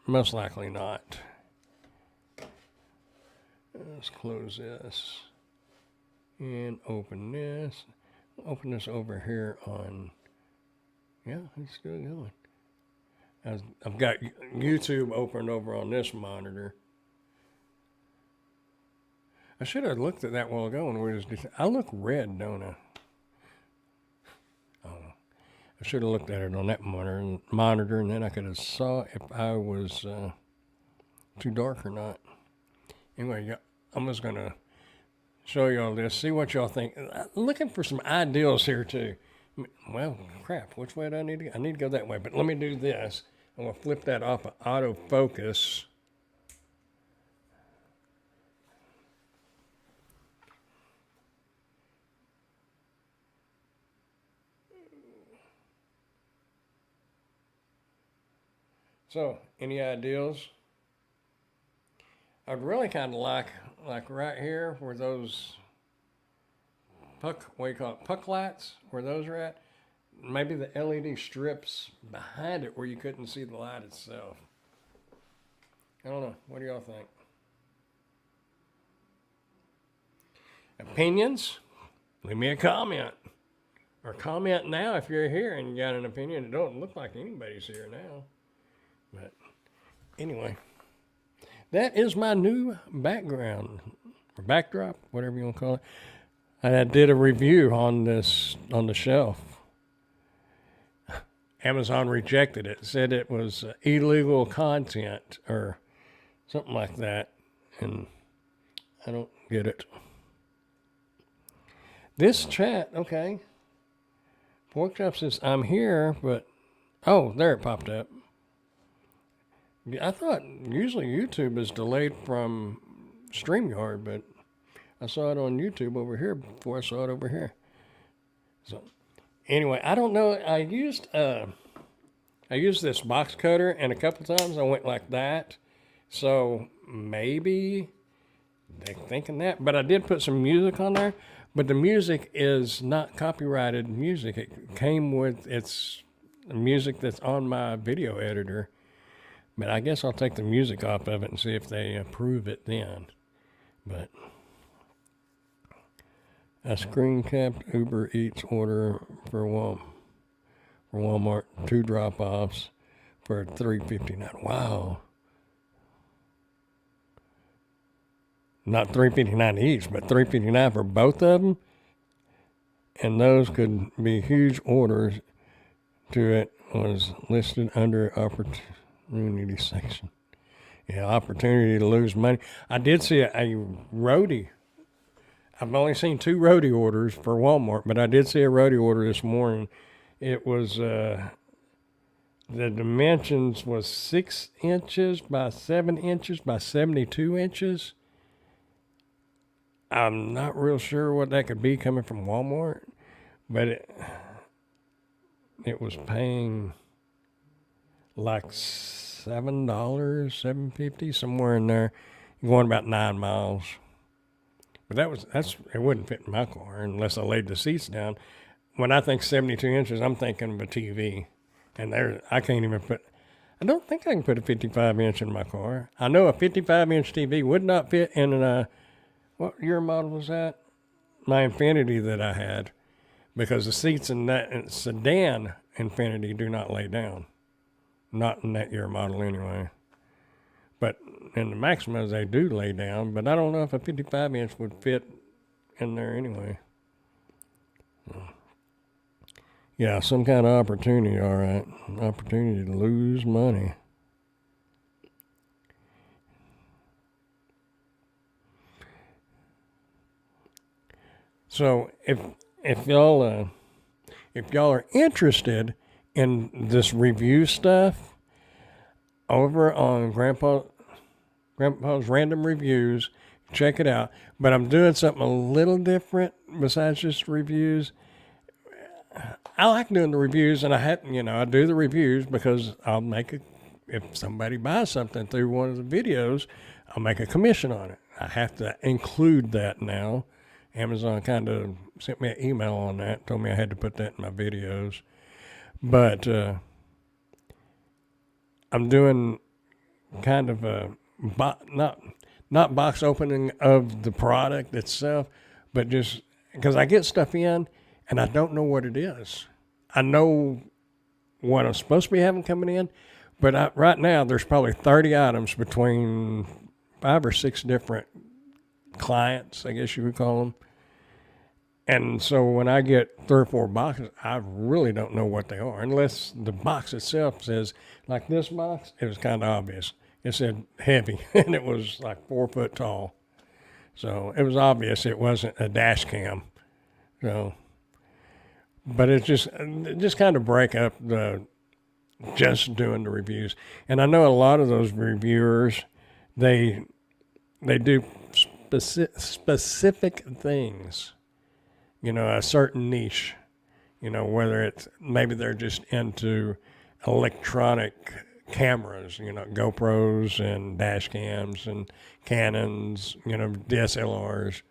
most likely not. Let's close this and open this. Open this over here on, yeah, it's still going. I've got YouTube opened over on this monitor. I should have looked at that while ago and I look red, don't I? Oh, I should have looked at it on that monitor, and then I could have saw if I was too dark or not. Anyway, I'm just going to show y'all this, see what y'all think. I'm looking for some ideals here, too. Well, crap, which way do I need to go? I need to go that way, but let me do this. I'm going to flip that off of autofocus. So, any ideals? I'd really kind of like right here where those puck lights, where those are at. Maybe the LED strips behind it where you couldn't see the light itself. I don't know. What do y'all think? Opinions? Leave me a comment. Or comment now if you're here and you got an opinion. It don't look like anybody's here now. But anyway, that is my new background or backdrop, whatever you want to call it. I did a review on the shelf. Amazon rejected it, said it was illegal content or something like that, and I don't get it. This chat, okay. Porkchop says, I'm here, but, oh, there it popped up. I thought usually YouTube is delayed from StreamYard, but I saw it on YouTube over here before I saw it over here. So anyway, I don't know. I used this box cutter, and a couple times I went like that. So maybe they're thinking that. But I did put some music on there. But the music is not copyrighted music. It came with its music that's on my video editor. But I guess I'll take the music off of it and see if they approve it then. But a screen capped Uber Eats order for Walmart, 2 drop-offs for $3.59. Wow. Not $3.59 each, but $3.59 for both of them. And those could be huge orders. To it was listed under opportunity section. Yeah, opportunity to lose money. I did see a roadie I've only seen 2 roadie orders for Walmart, but I did see a roadie order this morning. It was the dimensions was 6 inches by 7 inches by 72 inches. I'm not real sure what that could be coming from Walmart, but it was paying like $7, $7.50, somewhere in there, going about 9 miles. But it wouldn't fit in my car unless I laid the seats down. When I think 72 inches, I'm thinking of a TV, and I can't even put. I don't think I can put a 55-inch in my car. I know a 55-inch TV would not fit in what year model was that? My Infinity that I had, because the seats in that sedan Infinity do not lay down. Not in that year model anyway. But in the Maximas, they do lay down, but I don't know if a 55-inch would fit in there anyway. Yeah, some kind of opportunity, all right. An opportunity to lose money. So if y'all are interested in this review stuff, over on Grandpa's Random Reviews, check it out. But I'm doing something a little different besides just reviews. I like doing the reviews, and I do the reviews because if somebody buys something through one of the videos, I'll make a commission on it. I have to include that now. Amazon kind of sent me an email on that, told me I had to put that in my videos. But I'm doing kind of a not box opening of the product itself, but just because I get stuff in and I don't know what it is. I know what I'm supposed to be having coming in, but right now there's probably 30 items between 5 or 6 different clients, I guess you would call them. And so when I get 3 or 4 boxes, I really don't know what they are, unless the box itself says, like this box, it was kind of obvious. It said heavy, and it was like 4 foot tall. So it was obvious it wasn't a dash cam. So, but it just kind of break up just doing the reviews. And I know a lot of those reviewers, they do specific things. A certain niche, whether it's maybe they're just into electronic cameras, GoPros and dash cams and Canons, DSLRs.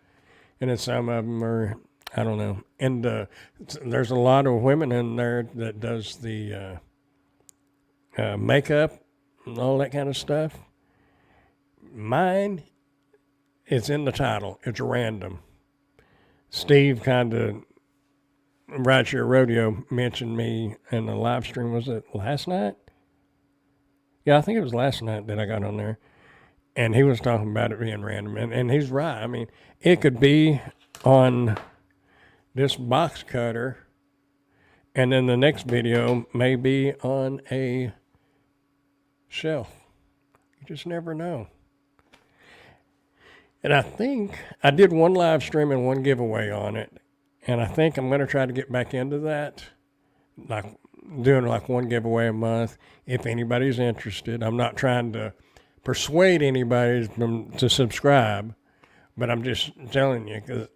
And then some of them are, I don't know. And there's a lot of women in there that does the makeup and all that kind of stuff. Mine is in the title. It's random. Steve kind of, Rideshare Rodeo, mentioned me in the live stream. Was it last night? Yeah, I think it was last night that I got on there. And he was talking about it being random. And he's right. I mean, it could be on this box cutter, and then the next video may be on a shelf. You just never know. And I think I did one live stream and one giveaway on it. And I think I'm going to try to get back into that, like doing like one giveaway a month. If anybody's interested, I'm not trying to persuade anybody to subscribe, but I'm just telling you, because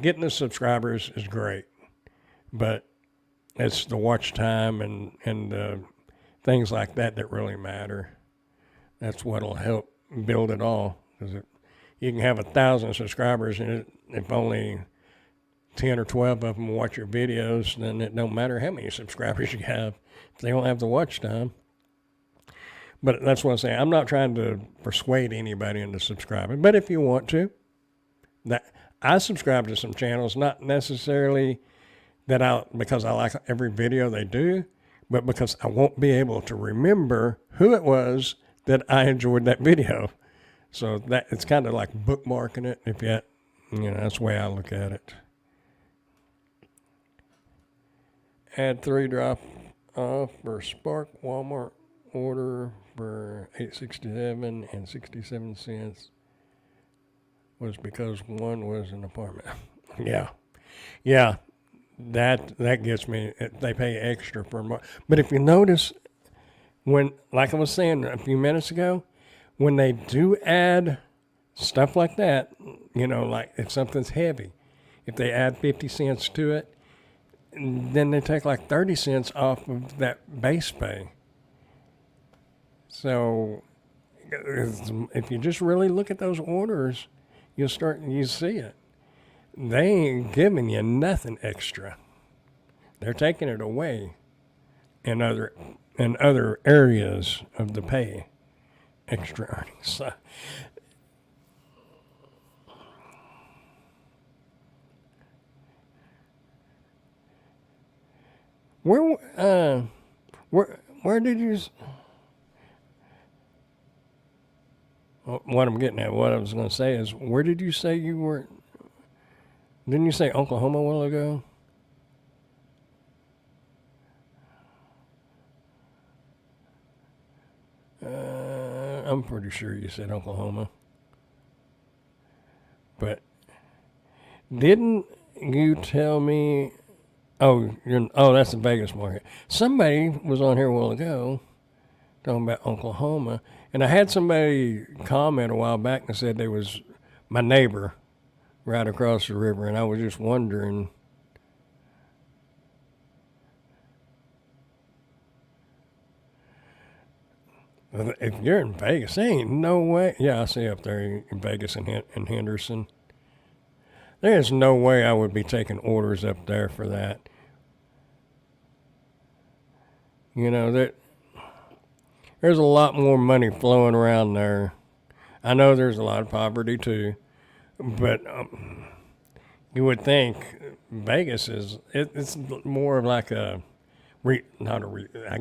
getting the subscribers is great, but it's the watch time and things like that really matter. That's what'll help build it all. Because you can have 1,000 subscribers, and if only 10 or 12 of them watch your videos, then it don't matter how many subscribers you have if they don't have the watch time. But that's what I'm saying. I'm not trying to persuade anybody into subscribing. But if you want to, I subscribe to some channels, not necessarily because I like every video they do, but because I won't be able to remember who it was that I enjoyed that video. So that it's kind of like bookmarking it. That's the way I look at it. Add 3 drop off for Spark Walmart order for $8.67 and 67 cents. was because one was an apartment. Yeah, yeah, that gets me. They pay extra for more. But if you notice, when, like I was saying a few minutes ago, when they do add stuff like that, like if something's heavy, if they add 50 cents to it, then they take like 30 cents off of that base pay. So if you just really look at those orders, you see it. They ain't giving you nothing extra. They're taking it away in other areas of the pay, extra earnings. So, where where did you? What I'm getting at, what I was going to say is, where did you say you were? Didn't you say Oklahoma a while ago? I'm pretty sure you said Oklahoma. But didn't you tell me? Oh, that's the Vegas market. Somebody was on here a while ago talking about Oklahoma, and I had somebody comment a while back and said they was my neighbor right across the river, and I was just wondering. If you're in Vegas, there ain't no way. Yeah, I see up there in Vegas and Henderson. There's no way I would be taking orders up there for that. That there's a lot more money flowing around there. I know there's a lot of poverty too, but you would think Vegas it's more of like I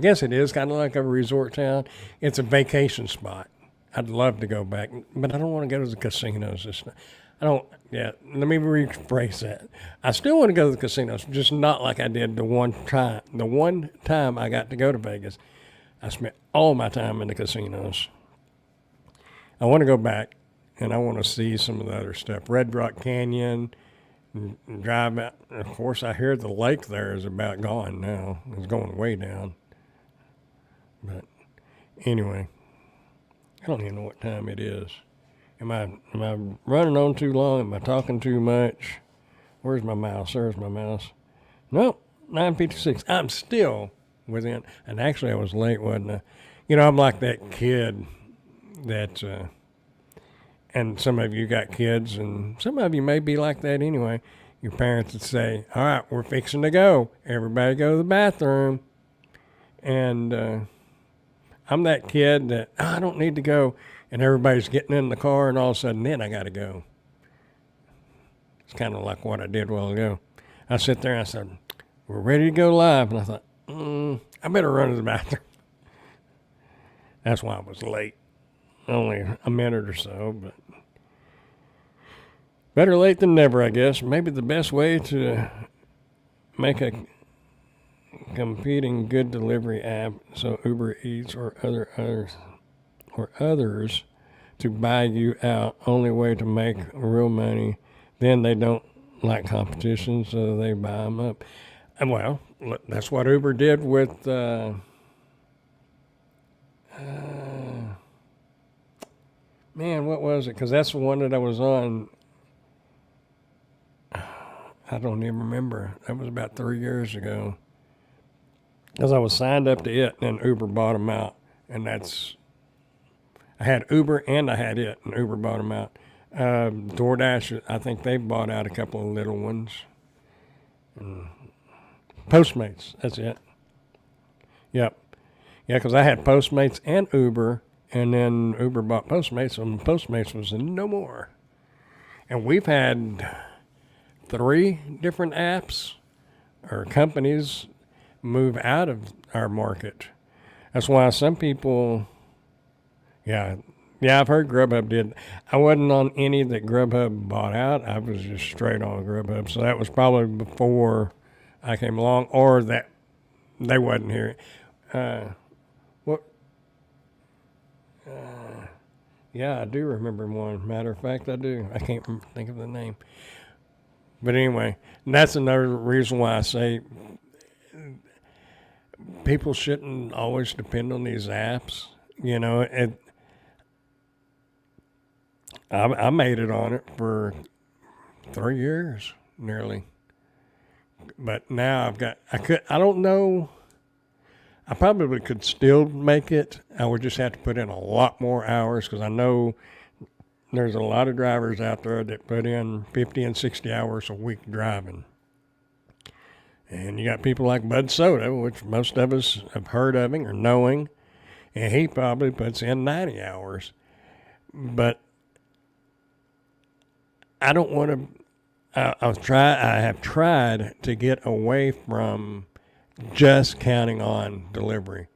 guess it is kind of like a resort town. It's a vacation spot. I'd love to go back, but I don't want to go to the casinos. I don't. Yeah, let me rephrase that. I still want to go to the casinos, just not like I did the one time. The one time I got to go to Vegas, I spent all my time in the casinos. I want to go back, and I want to see some of the other stuff. Red Rock Canyon, drive out. Of course, I hear the lake there is about gone now. It's going way down. But anyway, I don't even know what time it is. Am I running on too long? Am I talking too much? Where's my mouse? There's my mouse. Nope, 9:56. I'm still within. And actually, I was late, wasn't I? I'm like that kid that. And some of you got kids, and some of you may be like that anyway. Your parents would say, "All right, we're fixing to go. Everybody go to the bathroom." And I'm that kid that I don't need to go, and everybody's getting in the car, and all of a sudden, then I got to go. It's kind of like what I did a while ago. I sit there and I said, "We're ready to go live," and I thought, I better run to the bathroom. That's why I was late. Only a minute or so, but better late than never, I guess. Maybe the best way to make a competing good delivery app so Uber Eats or others to buy you out. Only way to make real money. Then they don't like competition, so they buy them up. And well, that's what Uber did with. Man, what was it? Because that's the one that I was on. I don't even remember. That was about 3 years ago. Because I was signed up to it, and then Uber bought them out. And I had Uber and I had it, and Uber bought them out. DoorDash, I think they bought out a couple of little ones. And Postmates, that's it. Yep. Yeah, because I had Postmates and Uber. And then Uber bought Postmates, and Postmates was no more. And we've had 3 different apps or companies move out of our market. That's why some people, yeah, I've heard Grubhub did. I wasn't on any that Grubhub bought out. I was just straight on Grubhub. So that was probably before I came along, or that they wasn't here. Yeah, I do remember one. Matter of fact, I do. I can't think of the name. But anyway, and that's another reason why I say people shouldn't always depend on these apps. You know, I made it on it for 3 years nearly, but now I don't know. I probably could still make it. I would just have to put in a lot more hours because I know there's a lot of drivers out there that put in 50 and 60 hours a week driving. And you got people like Bud Soda, which most of us have heard of him or knowing, and he probably puts in 90 hours. But I don't want to. I have tried to get away from just counting on delivery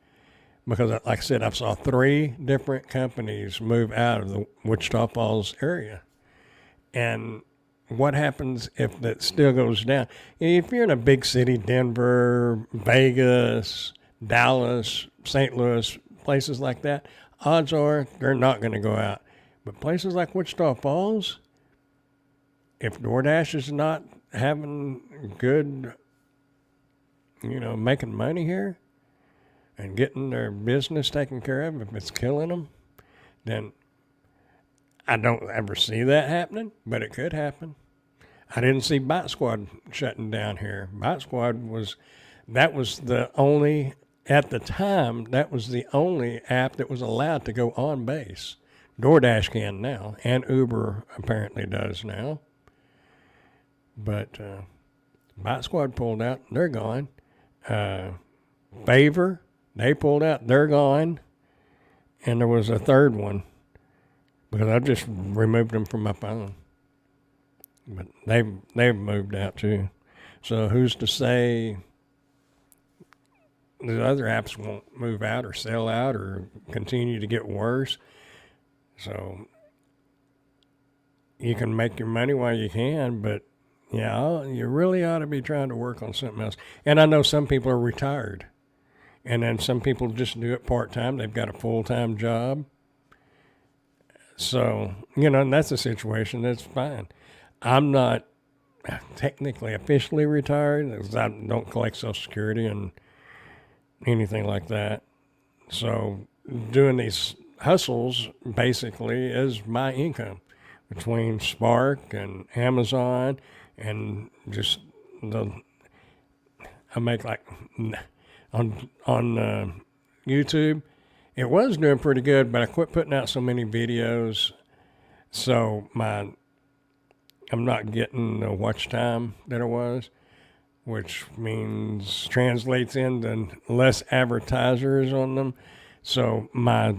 because, like I said, I saw 3 different companies move out of the Wichita Falls area, and what happens if that still goes down? If you're in a big city, Denver, Vegas, Dallas, St. Louis, places like that, odds are they're not going to go out. But places like Wichita Falls, if DoorDash is not having good, making money here and getting their business taken care of, if it's killing them, then I don't ever see that happening, but it could happen. I didn't see Bite Squad shutting down here. Bite Squad was the only, at the time, that was the only app that was allowed to go on base. DoorDash can now, and Uber apparently does now. But Bite Squad pulled out, they're gone. Favor, they pulled out, they're gone. And there was a third one because I just removed them from my phone. But they've moved out too. So who's to say the other apps won't move out or sell out or continue to get worse? So you can make your money while you can, but yeah, you really ought to be trying to work on something else. And I know some people are retired, and then some people just do it part-time. They've got a full-time job. So, and that's a situation that's fine. I'm not technically officially retired because I don't collect Social Security and anything like that. So doing these hustles basically is my income between Spark and Amazon and just I make like on YouTube. It was doing pretty good, but I quit putting out so many videos. So I'm not getting the watch time that it was, which means translates into less advertisers on them. So my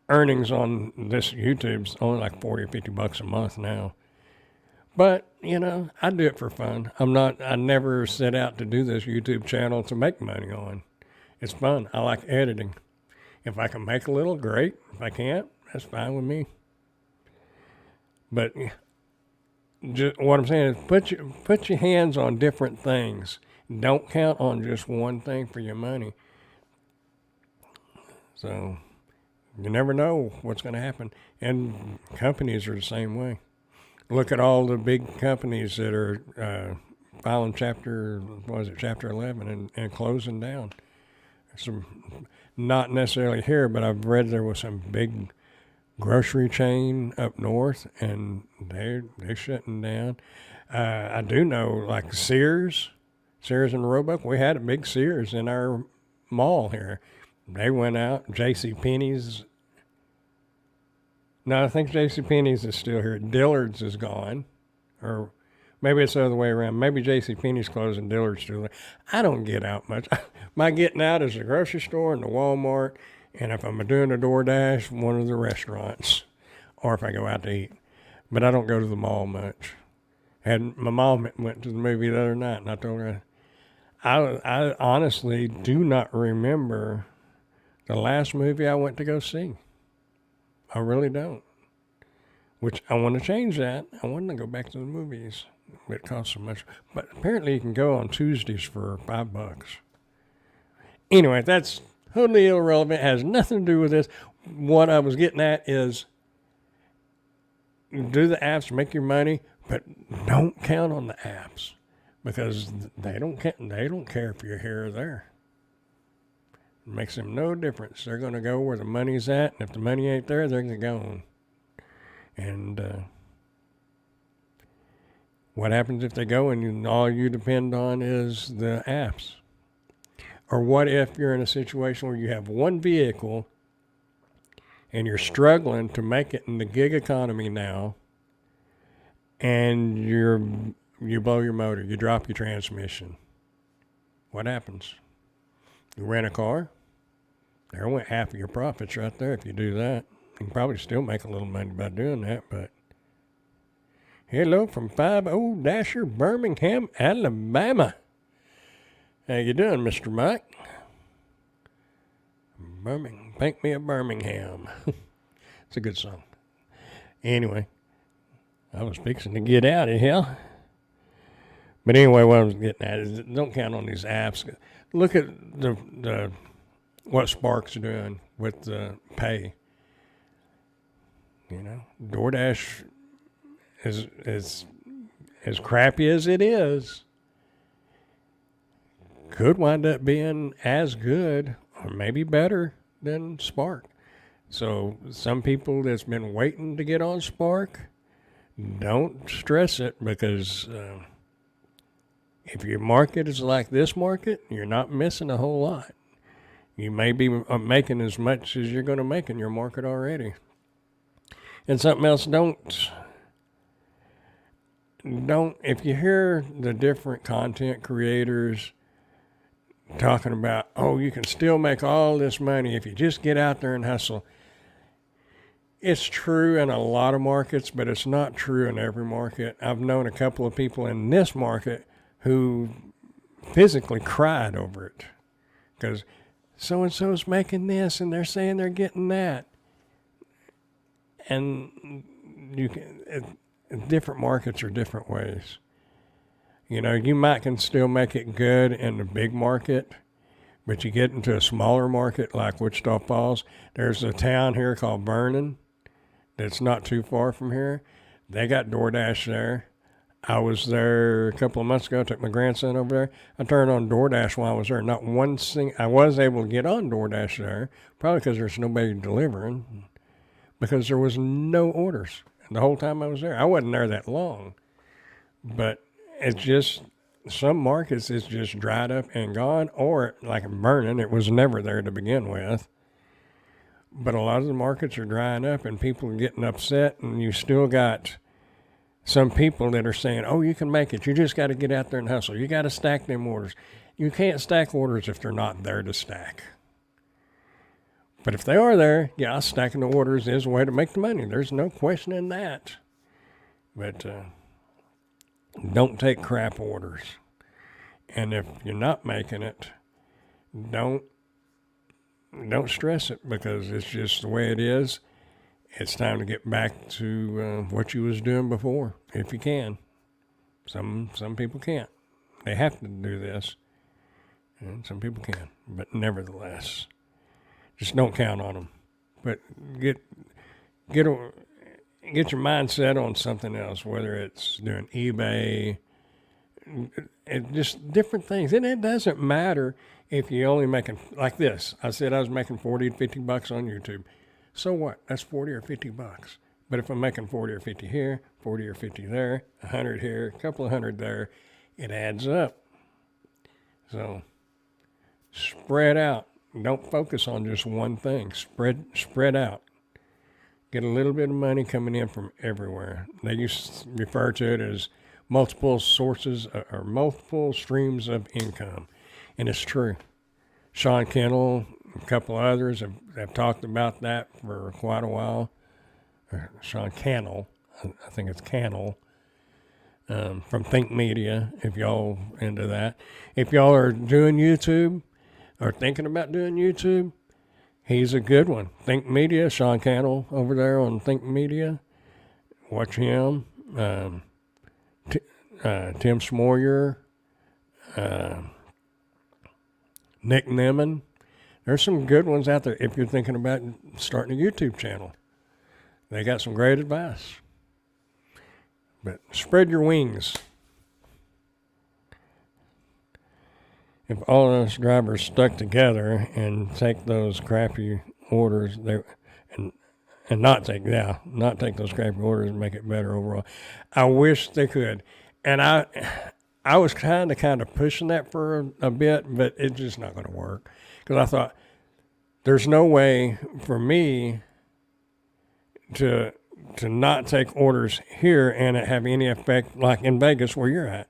earnings on this YouTube's only like 40 or 50 bucks a month now. But, I do it for fun. I never set out to do this YouTube channel to make money on. It's fun. I like editing. If I can make a little, great. If I can't, that's fine with me. But just, what I'm saying is put your hands on different things. Don't count on just one thing for your money. So you never know what's going to happen. And companies are the same way. Look at all the big companies that are filing chapter 11 and closing down. Some, not necessarily here, but I've read there was some big grocery chain up north, and they're shutting down. I do know, like Sears and Roebuck. We had a big Sears in our mall here. They went out. JCPenney's. No, I think JCPenney's is still here. Dillard's is gone, or maybe it's the other way around. Maybe JCPenney's closed and Dillard's still there. I don't get out much. My getting out is the grocery store and the Walmart, and if I'm doing a DoorDash, one of the restaurants, or if I go out to eat. But I don't go to the mall much. My mom went to the movie the other night, and I told her, I honestly do not remember the last movie I went to go see. I really don't. Which I want to change that. I want to go back to the movies. It costs so much. But apparently you can go on Tuesdays for $5. Anyway, that's totally irrelevant, has nothing to do with this. What I was getting at is do the apps, make your money, but don't count on the apps because they don't care if you're here or there. It makes them no difference. They're going to go where the money's at, and if the money ain't there, they're going to go on. And what happens if they go and all you depend on is the apps? Or what if you're in a situation where you have one vehicle and you're struggling to make it in the gig economy now, and you blow your motor, you drop your transmission? What happens? You rent a car? There went half of your profits right there if you do that. You can probably still make a little money by doing that, but hello from 50 Dasher, Birmingham, Alabama. How you doing, Mr. Mike? Paint me a Birmingham. It's a good song. Anyway, I was fixing to get out of here. But anyway, what I was getting at is don't count on these apps. Look at the what Spark's doing with the pay. You know, DoorDash is as crappy as it is, could wind up being as good or maybe better than Spark. So some people that's been waiting to get on Spark, don't stress it, because if your market is like this market, you're not missing a whole lot. You may be making as much as you're going to make in your market already. And something else, don't, if you hear the different content creators talking about, oh, you can still make all this money if you just get out there and hustle. It's true in a lot of markets, but it's not true in every market. I've known a couple of people in this market who physically cried over it because so-and-so's making this and they're saying they're getting that. And you can, different markets are different ways. You know, you can still make it good in the big market, but you get into a smaller market like Wichita Falls. There's a town here called Vernon that's not too far from here. They got DoorDash there. I was there a couple of months ago. I took my grandson over there. I turned on DoorDash while I was there. Not one thing. I was able to get on DoorDash there, probably because there's nobody delivering, because there was no orders the whole time I was there. I wasn't there that long, but it's just some markets it's just dried up and gone, or like in Vernon, it was never there to begin with. But a lot of the markets are drying up and people are getting upset, and you still got some people that are saying, oh, you can make it. You just got to get out there and hustle. You got to stack them orders. You can't stack orders if they're not there to stack. But if they are there, yeah, stacking the orders is a way to make the money. There's no question in that. But don't take crap orders. And if you're not making it, don't stress it, because it's just the way it is. It's time to get back to what you was doing before, if you can. Some people can't. They have to do this, and some people can. But nevertheless, just don't count on them. But get your mindset on something else, whether it's doing eBay, just different things. And it doesn't matter if you're only making, like this. I said I was making $40 to $50 on YouTube. So what? That's $40 or $50. But if I'm making 40 or 50 here, 40 or 50 there, 100 here, a couple of hundred there, it adds up. So spread out. Don't focus on just one thing. Spread out. Get a little bit of money coming in from everywhere. They used to refer to it as multiple sources or multiple streams of income. And it's true. Sean Kennel, a couple others have talked about that for quite a while. Sean Cannell, I think it's Cannell, from Think Media, if y'all into that. If y'all are doing YouTube or thinking about doing YouTube, he's a good one. Think Media, Sean Cannell over there on Think Media. Watch him. Tim Smoyer, Nick Nemon. There's some good ones out there if you're thinking about starting a YouTube channel. They got some great advice. But spread your wings. If all of us drivers stuck together and take those crappy orders and not take those crappy orders and make it better overall. I wish they could. And I was kind of pushing that for a bit, but it's just not going to work. Because I thought, there's no way for me to not take orders here and it have any effect like in Vegas where you're at.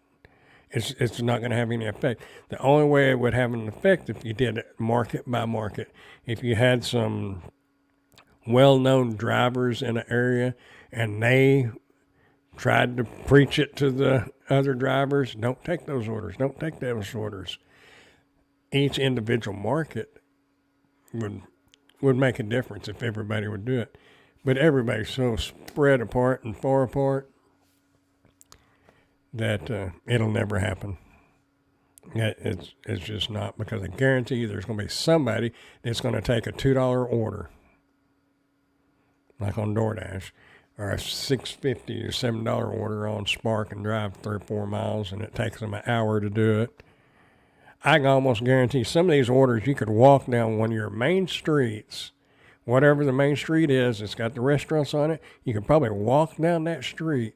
It's not going to have any effect. The only way it would have an effect if you did it market by market. If you had some well-known drivers in an area and they tried to preach it to the other drivers, don't take those orders. Don't take those orders. Each individual market would make a difference if everybody would do it. But everybody's so spread apart and far apart that it'll never happen. It's just not, because I guarantee you there's going to be somebody that's going to take a $2 order, like on DoorDash, or a $6.50 or $7 order on Spark and drive 3 or 4 miles, and it takes them an hour to do it. I can almost guarantee some of these orders you could walk down one of your main streets, whatever the main street is, it's got the restaurants on it, you could probably walk down that street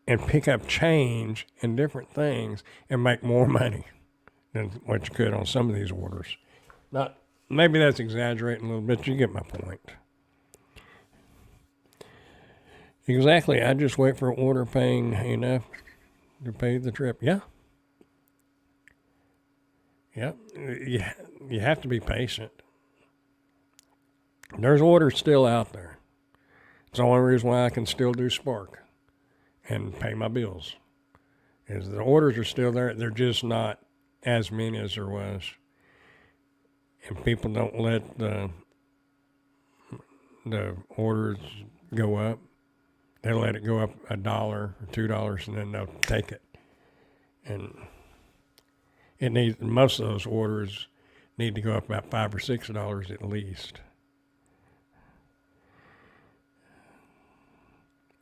and pick up change and different things and make more money than what you could on some of these orders. Not, maybe that's exaggerating a little bit, you get my point. Exactly, I just wait for an order paying enough to pay the trip. Yeah. Yep, you have to be patient. There's orders still out there. It's the only reason why I can still do Spark and pay my bills. Is the orders are still there. They're just not as many as there was. And people don't let the orders go up. They'll let it go up $1 or $2 and then they'll take it. And most of those orders need to go up about $5 or $6 at least.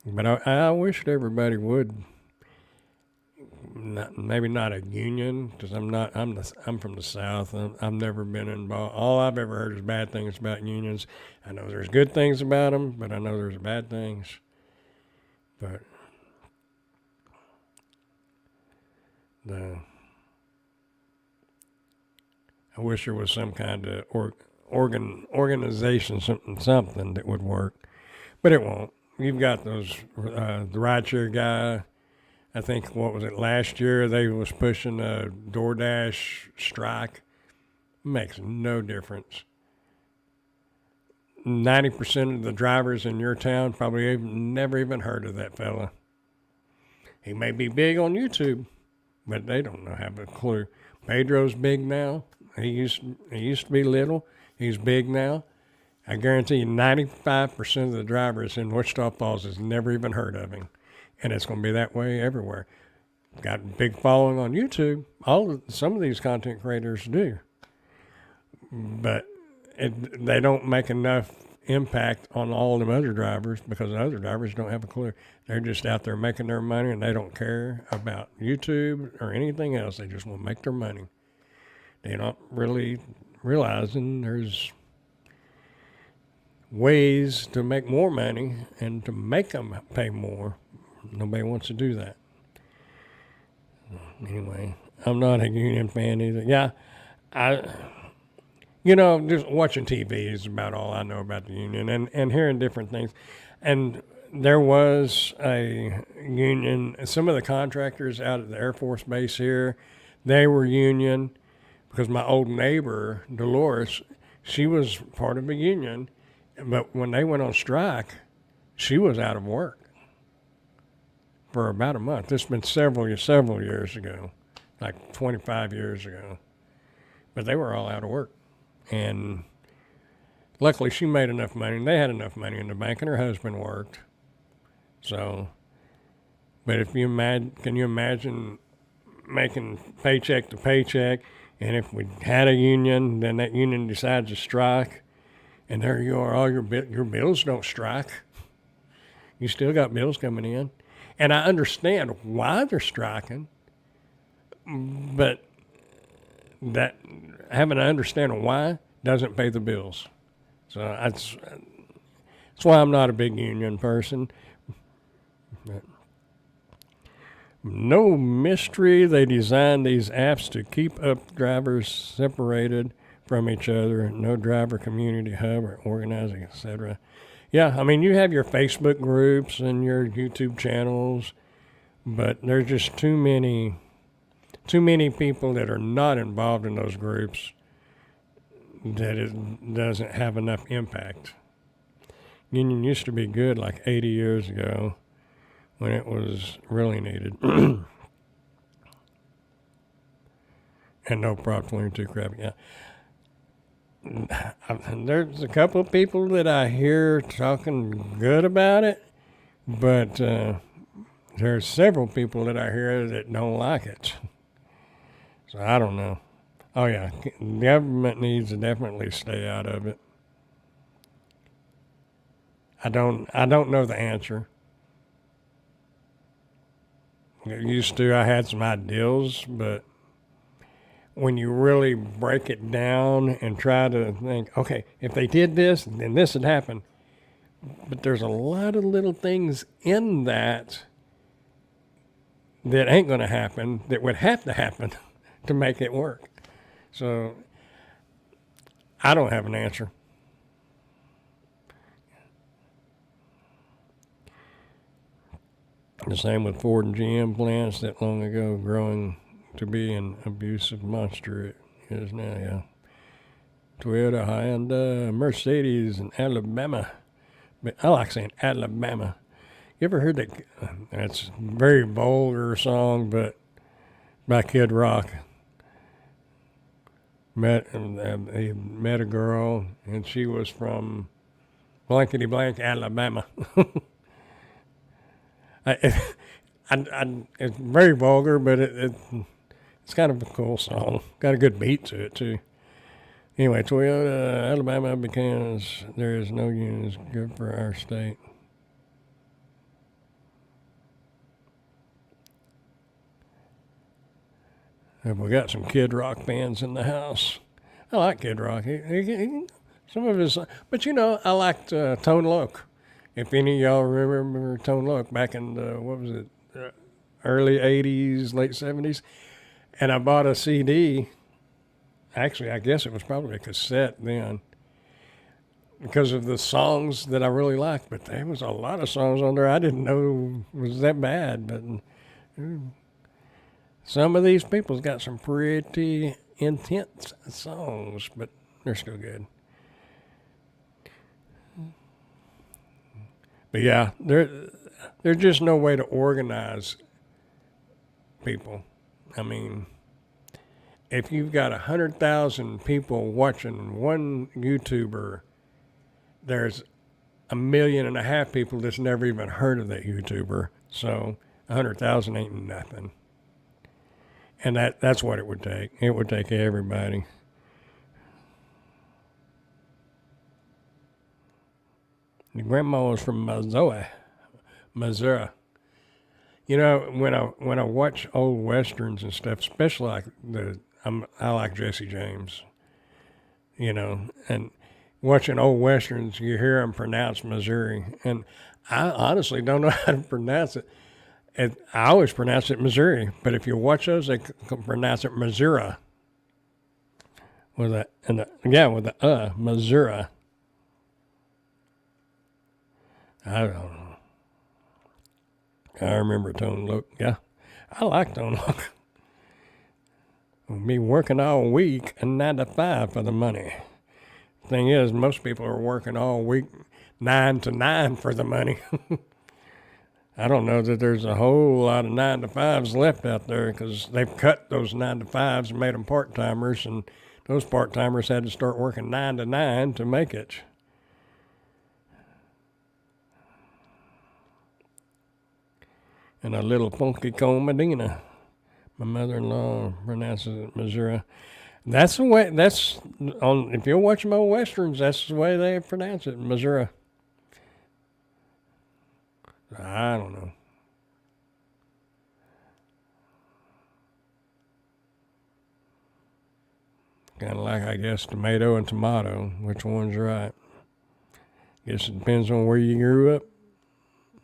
But I wish everybody would. Maybe not a union, because I'm from the South. I've never been involved. All I've ever heard is bad things about unions. I know there's good things about them, but I know there's bad things. But I wish there was some kind of organization, something that would work, but it won't. You've got those, the rideshare guy, I think, what was it, last year, they was pushing a DoorDash strike. Makes no difference. 90% of the drivers in your town probably have never even heard of that fella. He may be big on YouTube, but they don't have a clue. Pedro's big now. He used to be little. He's big now. I guarantee you 95% of the drivers in Wichita Falls has never even heard of him. And it's going to be that way everywhere. Got a big following on YouTube. Some of these content creators do. But they don't make enough impact on all them other drivers because the other drivers don't have a clue. They're just out there making their money and they don't care about YouTube or anything else. They just want to make their money. They're not really realizing there's ways to make more money and to make them pay more. Nobody wants to do that. Anyway, I'm not a union fan either. Yeah, just watching TV is about all I know about the union and hearing different things. And there was a union. Some of the contractors out at the Air Force Base here, they were union because my old neighbor, Dolores, she was part of a union. But when they went on strike, she was out of work for about a month. This has been several years ago, like 25 years ago. But they were all out of work. And luckily she made enough money, and they had enough money in the bank, and her husband worked. So, but can you imagine making paycheck to paycheck And if we had a union, then that union decides to strike, and there you are, all your bills don't strike. You still got bills coming in. And I understand why they're striking, but that having to understand why doesn't pay the bills. So that's why I'm not a big union person. No mystery, they designed these apps to keep up drivers separated from each other. No driver community hub or organizing, etc. Yeah, I mean, you have your Facebook groups and your YouTube channels, but there's just too many people that are not involved in those groups that it doesn't have enough impact. Union used to be good like 80 years ago when it was really needed. And no Prop 22 crap. Yeah. There's a couple of people that I hear talking good about it, but there's several people that I hear that don't like it. So I don't know. Oh yeah, government needs to definitely stay out of it. I don't know the answer. Used to, I had some ideals, but when you really break it down and try to think, okay, if they did this, then this would happen. But there's a lot of little things in that ain't going to happen, that would have to happen to make it work. So I don't have an answer. The same with Ford and GM plants that long ago growing to be an abusive monster it is now, yeah. Toyota, Honda, Mercedes, and Alabama. But I like saying Alabama. You ever heard that? That's a very vulgar song, but by Kid Rock. He met a girl, and she was from blankety blank, Alabama. It's very vulgar, but it's kind of a cool song. Got a good beat to it, too. Anyway, Toyota, Alabama, because there is no unions good for our state. Have we got some Kid Rock fans in the house? I like Kid Rock. Some of his, but I liked Tone Loc. If any of y'all remember Tone Loc back in the, early 80s, late 70s. And I bought a CD. Actually, I guess it was probably a cassette then because of the songs that I really liked. But there was a lot of songs on there I didn't know was that bad. But some of these people's got some pretty intense songs, but they're still good. But yeah, there's just no way to organize people. I mean, if you've got 100,000 people watching one YouTuber, there's 1.5 million people that's never even heard of that YouTuber. So 100,000 ain't nothing. And that's what it would take. It would take everybody. The grandma was from Missouri. When I watch old westerns and stuff, especially like I like Jesse James. And watching old westerns, you hear them pronounce Missouri, and I honestly don't know how to pronounce it. And I always pronounce it Missouri, but if you watch those, they pronounce it Missouri. With the Missouri. I don't know. I remember Tone Loc. Yeah, I like Tone Loc. Be working all week and 9 to 5 for the money. Thing is, most people are working all week 9 to 9 for the money. I don't know that there's a whole lot of 9 to 5s left out there because they've cut those 9 to 5s and made them part-timers, and those part-timers had to start working 9 to 9 to make it. And a little funky cold Medina. My mother-in-law pronounces it Missouri. That's the way. That's on. If you're watching old westerns, that's the way they pronounce it, Missouri. I don't know. Kind of like, I guess, tomato and tomato. Which one's right? Guess it depends on where you grew up,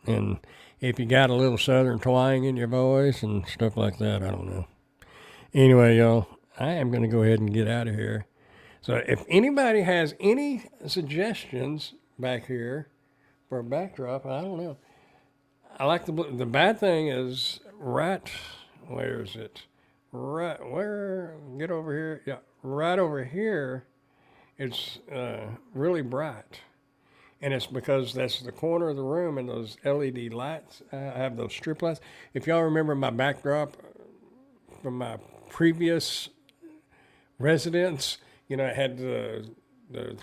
and if you got a little southern twang in your voice and stuff like that. I don't know. Anyway, y'all, I am going to go ahead and get out of here. So if anybody has any suggestions back here for a backdrop, I don't know. I like the blue. The bad thing is where is it? Get over here. Yeah, right over here, it's really bright. And it's because that's the corner of the room and those LED lights. I have those strip lights. If y'all remember my backdrop from my previous residence, it had the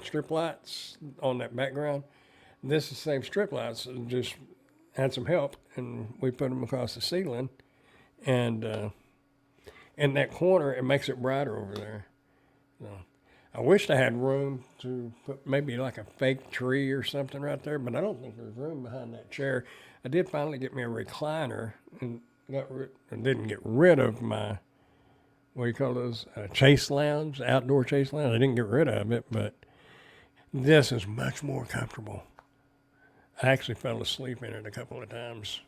strip lights on that background. This is the same strip lights, just had some help, and we put them across the ceiling. And in that corner, it makes it brighter over there. So, I wished I had room to put maybe like a fake tree or something right there, but I don't think there's room behind that chair. I did finally get me a recliner and didn't get rid of my, what do you call those, chase lounge, outdoor chase lounge. I didn't get rid of it, but this is much more comfortable. I actually fell asleep in it a couple of times.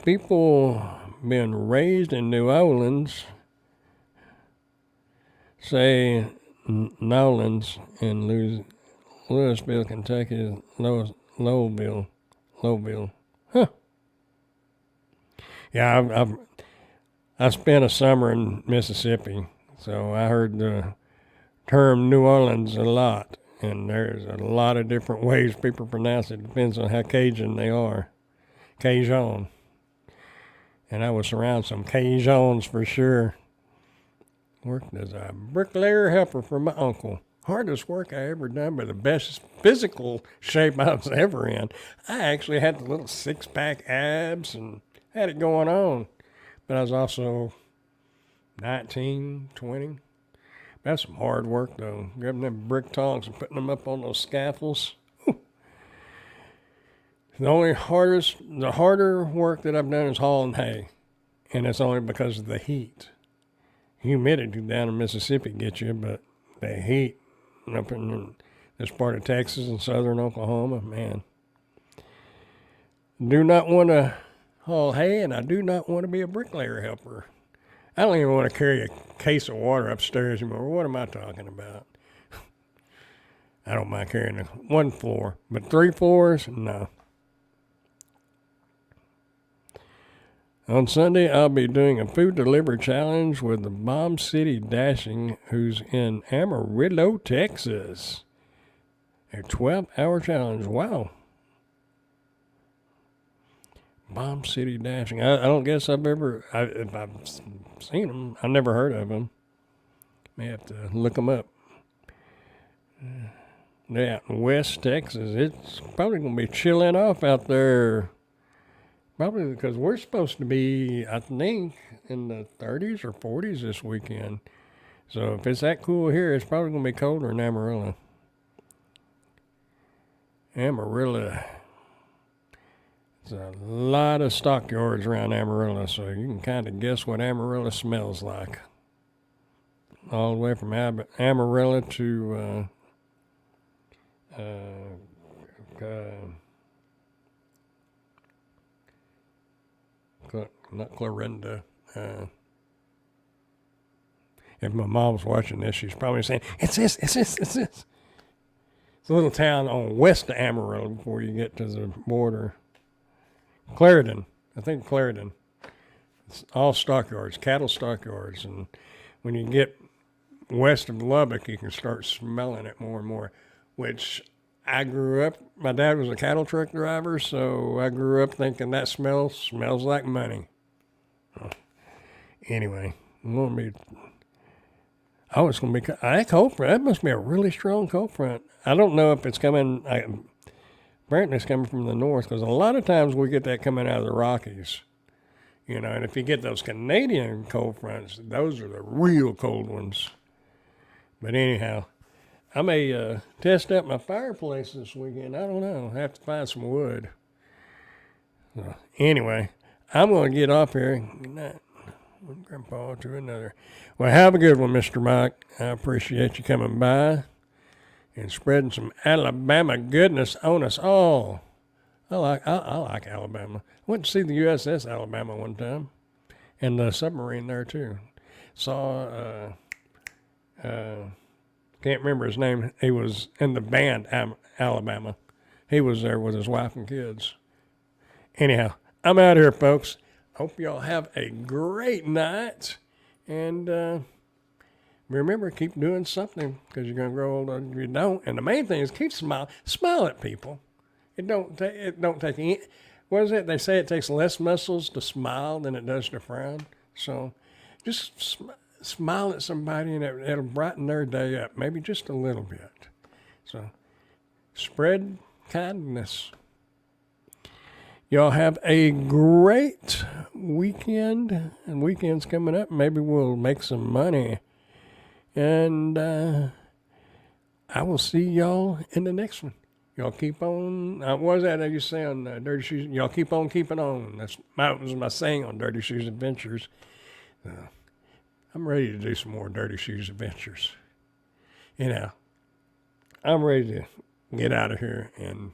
People being raised in New Orleans say Nolans in Louisville, Kentucky, Lowville. Huh. Yeah, I spent a summer in Mississippi, so I heard the term New Orleans a lot, and there's a lot of different ways people pronounce it. Depends on how Cajun they are. Cajun. And I was around some Cajuns for sure. Worked as a bricklayer helper for my uncle. Hardest work I ever done, but the best physical shape I was ever in. I actually had the little six-pack abs and had it going on. But I was also 19, 20. That's some hard work, though. Grabbing them brick tongs and putting them up on those scaffolds. The harder work that I've done is hauling hay. And it's only because of the heat. Humidity down in Mississippi gets you, but the heat up in this part of Texas and southern Oklahoma, man. Do not want to haul hay, and I do not want to be a bricklayer helper. I don't even want to carry a case of water upstairs anymore. What am I talking about? I don't mind carrying one floor, but 3 floors, no. On Sunday, I'll be doing a food delivery challenge with the Bomb City Dashing, who's in Amarillo, Texas. A 12-hour challenge. Wow. Bomb City Dashing. I don't guess if I've seen them. I've never heard of them. May have to look them up. They're out in West Texas. It's probably going to be chilling off out there. Probably because we're supposed to be, I think, in the 30s or 40s this weekend. So if it's that cool here, it's probably going to be colder in Amarillo. Amarillo. There's a lot of stockyards around Amarillo, so you can kind of guess what Amarillo smells like. All the way from Amarillo to not Clarinda. If my mom's watching this, she's probably saying, it's this. It's a little town on west of Amarillo before you get to the border. Clarendon. I think Clarendon. It's all stockyards, cattle stockyards. And when you get west of Lubbock, you can start smelling it more and more, which I grew up, my dad was a cattle truck driver, so I grew up thinking that smells like money. Anyway, that cold front, that must be a really strong cold front. I don't know if it's coming, apparently it's coming from the north, because a lot of times we get that coming out of the Rockies. You know, and if you get those Canadian cold fronts, those are the real cold ones. But anyhow, I may test out my fireplace this weekend. I don't know. I have to find some wood. So, anyway, I'm going to get off here. Good night. One grandpa to another. Well, have a good one, Mr. Mike. I appreciate you coming by and spreading some Alabama goodness on us all. I like Alabama. I went to see the USS Alabama one time, and the submarine there too. Saw can't remember his name. He was in the band Alabama. He was there with his wife and kids. Anyhow, I'm out of here, folks. Hope y'all have a great night, and remember, keep doing something because you're gonna grow older if you don't. And the main thing is keep smiling. Smile at people. It don't take any. What is it? They say it takes less muscles to smile than it does to frown. So, just smile at somebody, and it'll brighten their day up, maybe just a little bit. So, spread kindness. Y'all have a great weekend, and weekend's coming up. Maybe we'll make some money. And I will see y'all in the next one. Y'all keep on. What was that you say on Dirty Shoes? Y'all keep on keeping on. That was my saying on Dirty Shoes Adventures. I'm ready to do some more Dirty Shoes Adventures. You know, I'm ready to get out of here and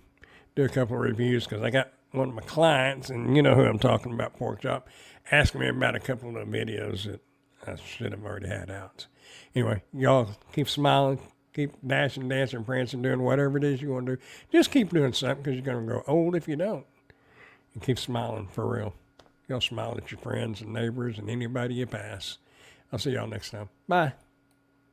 do a couple of reviews because I got one of my clients, and you know who I'm talking about, Pork Chop, asking me about a couple of the videos that I should have already had out. Anyway, y'all keep smiling, keep dashing, dancing, prancing, doing whatever it is you want to do. Just keep doing something because you're going to grow old if you don't. And keep smiling for real. Y'all smile at your friends and neighbors and anybody you pass. I'll see y'all next time. Bye.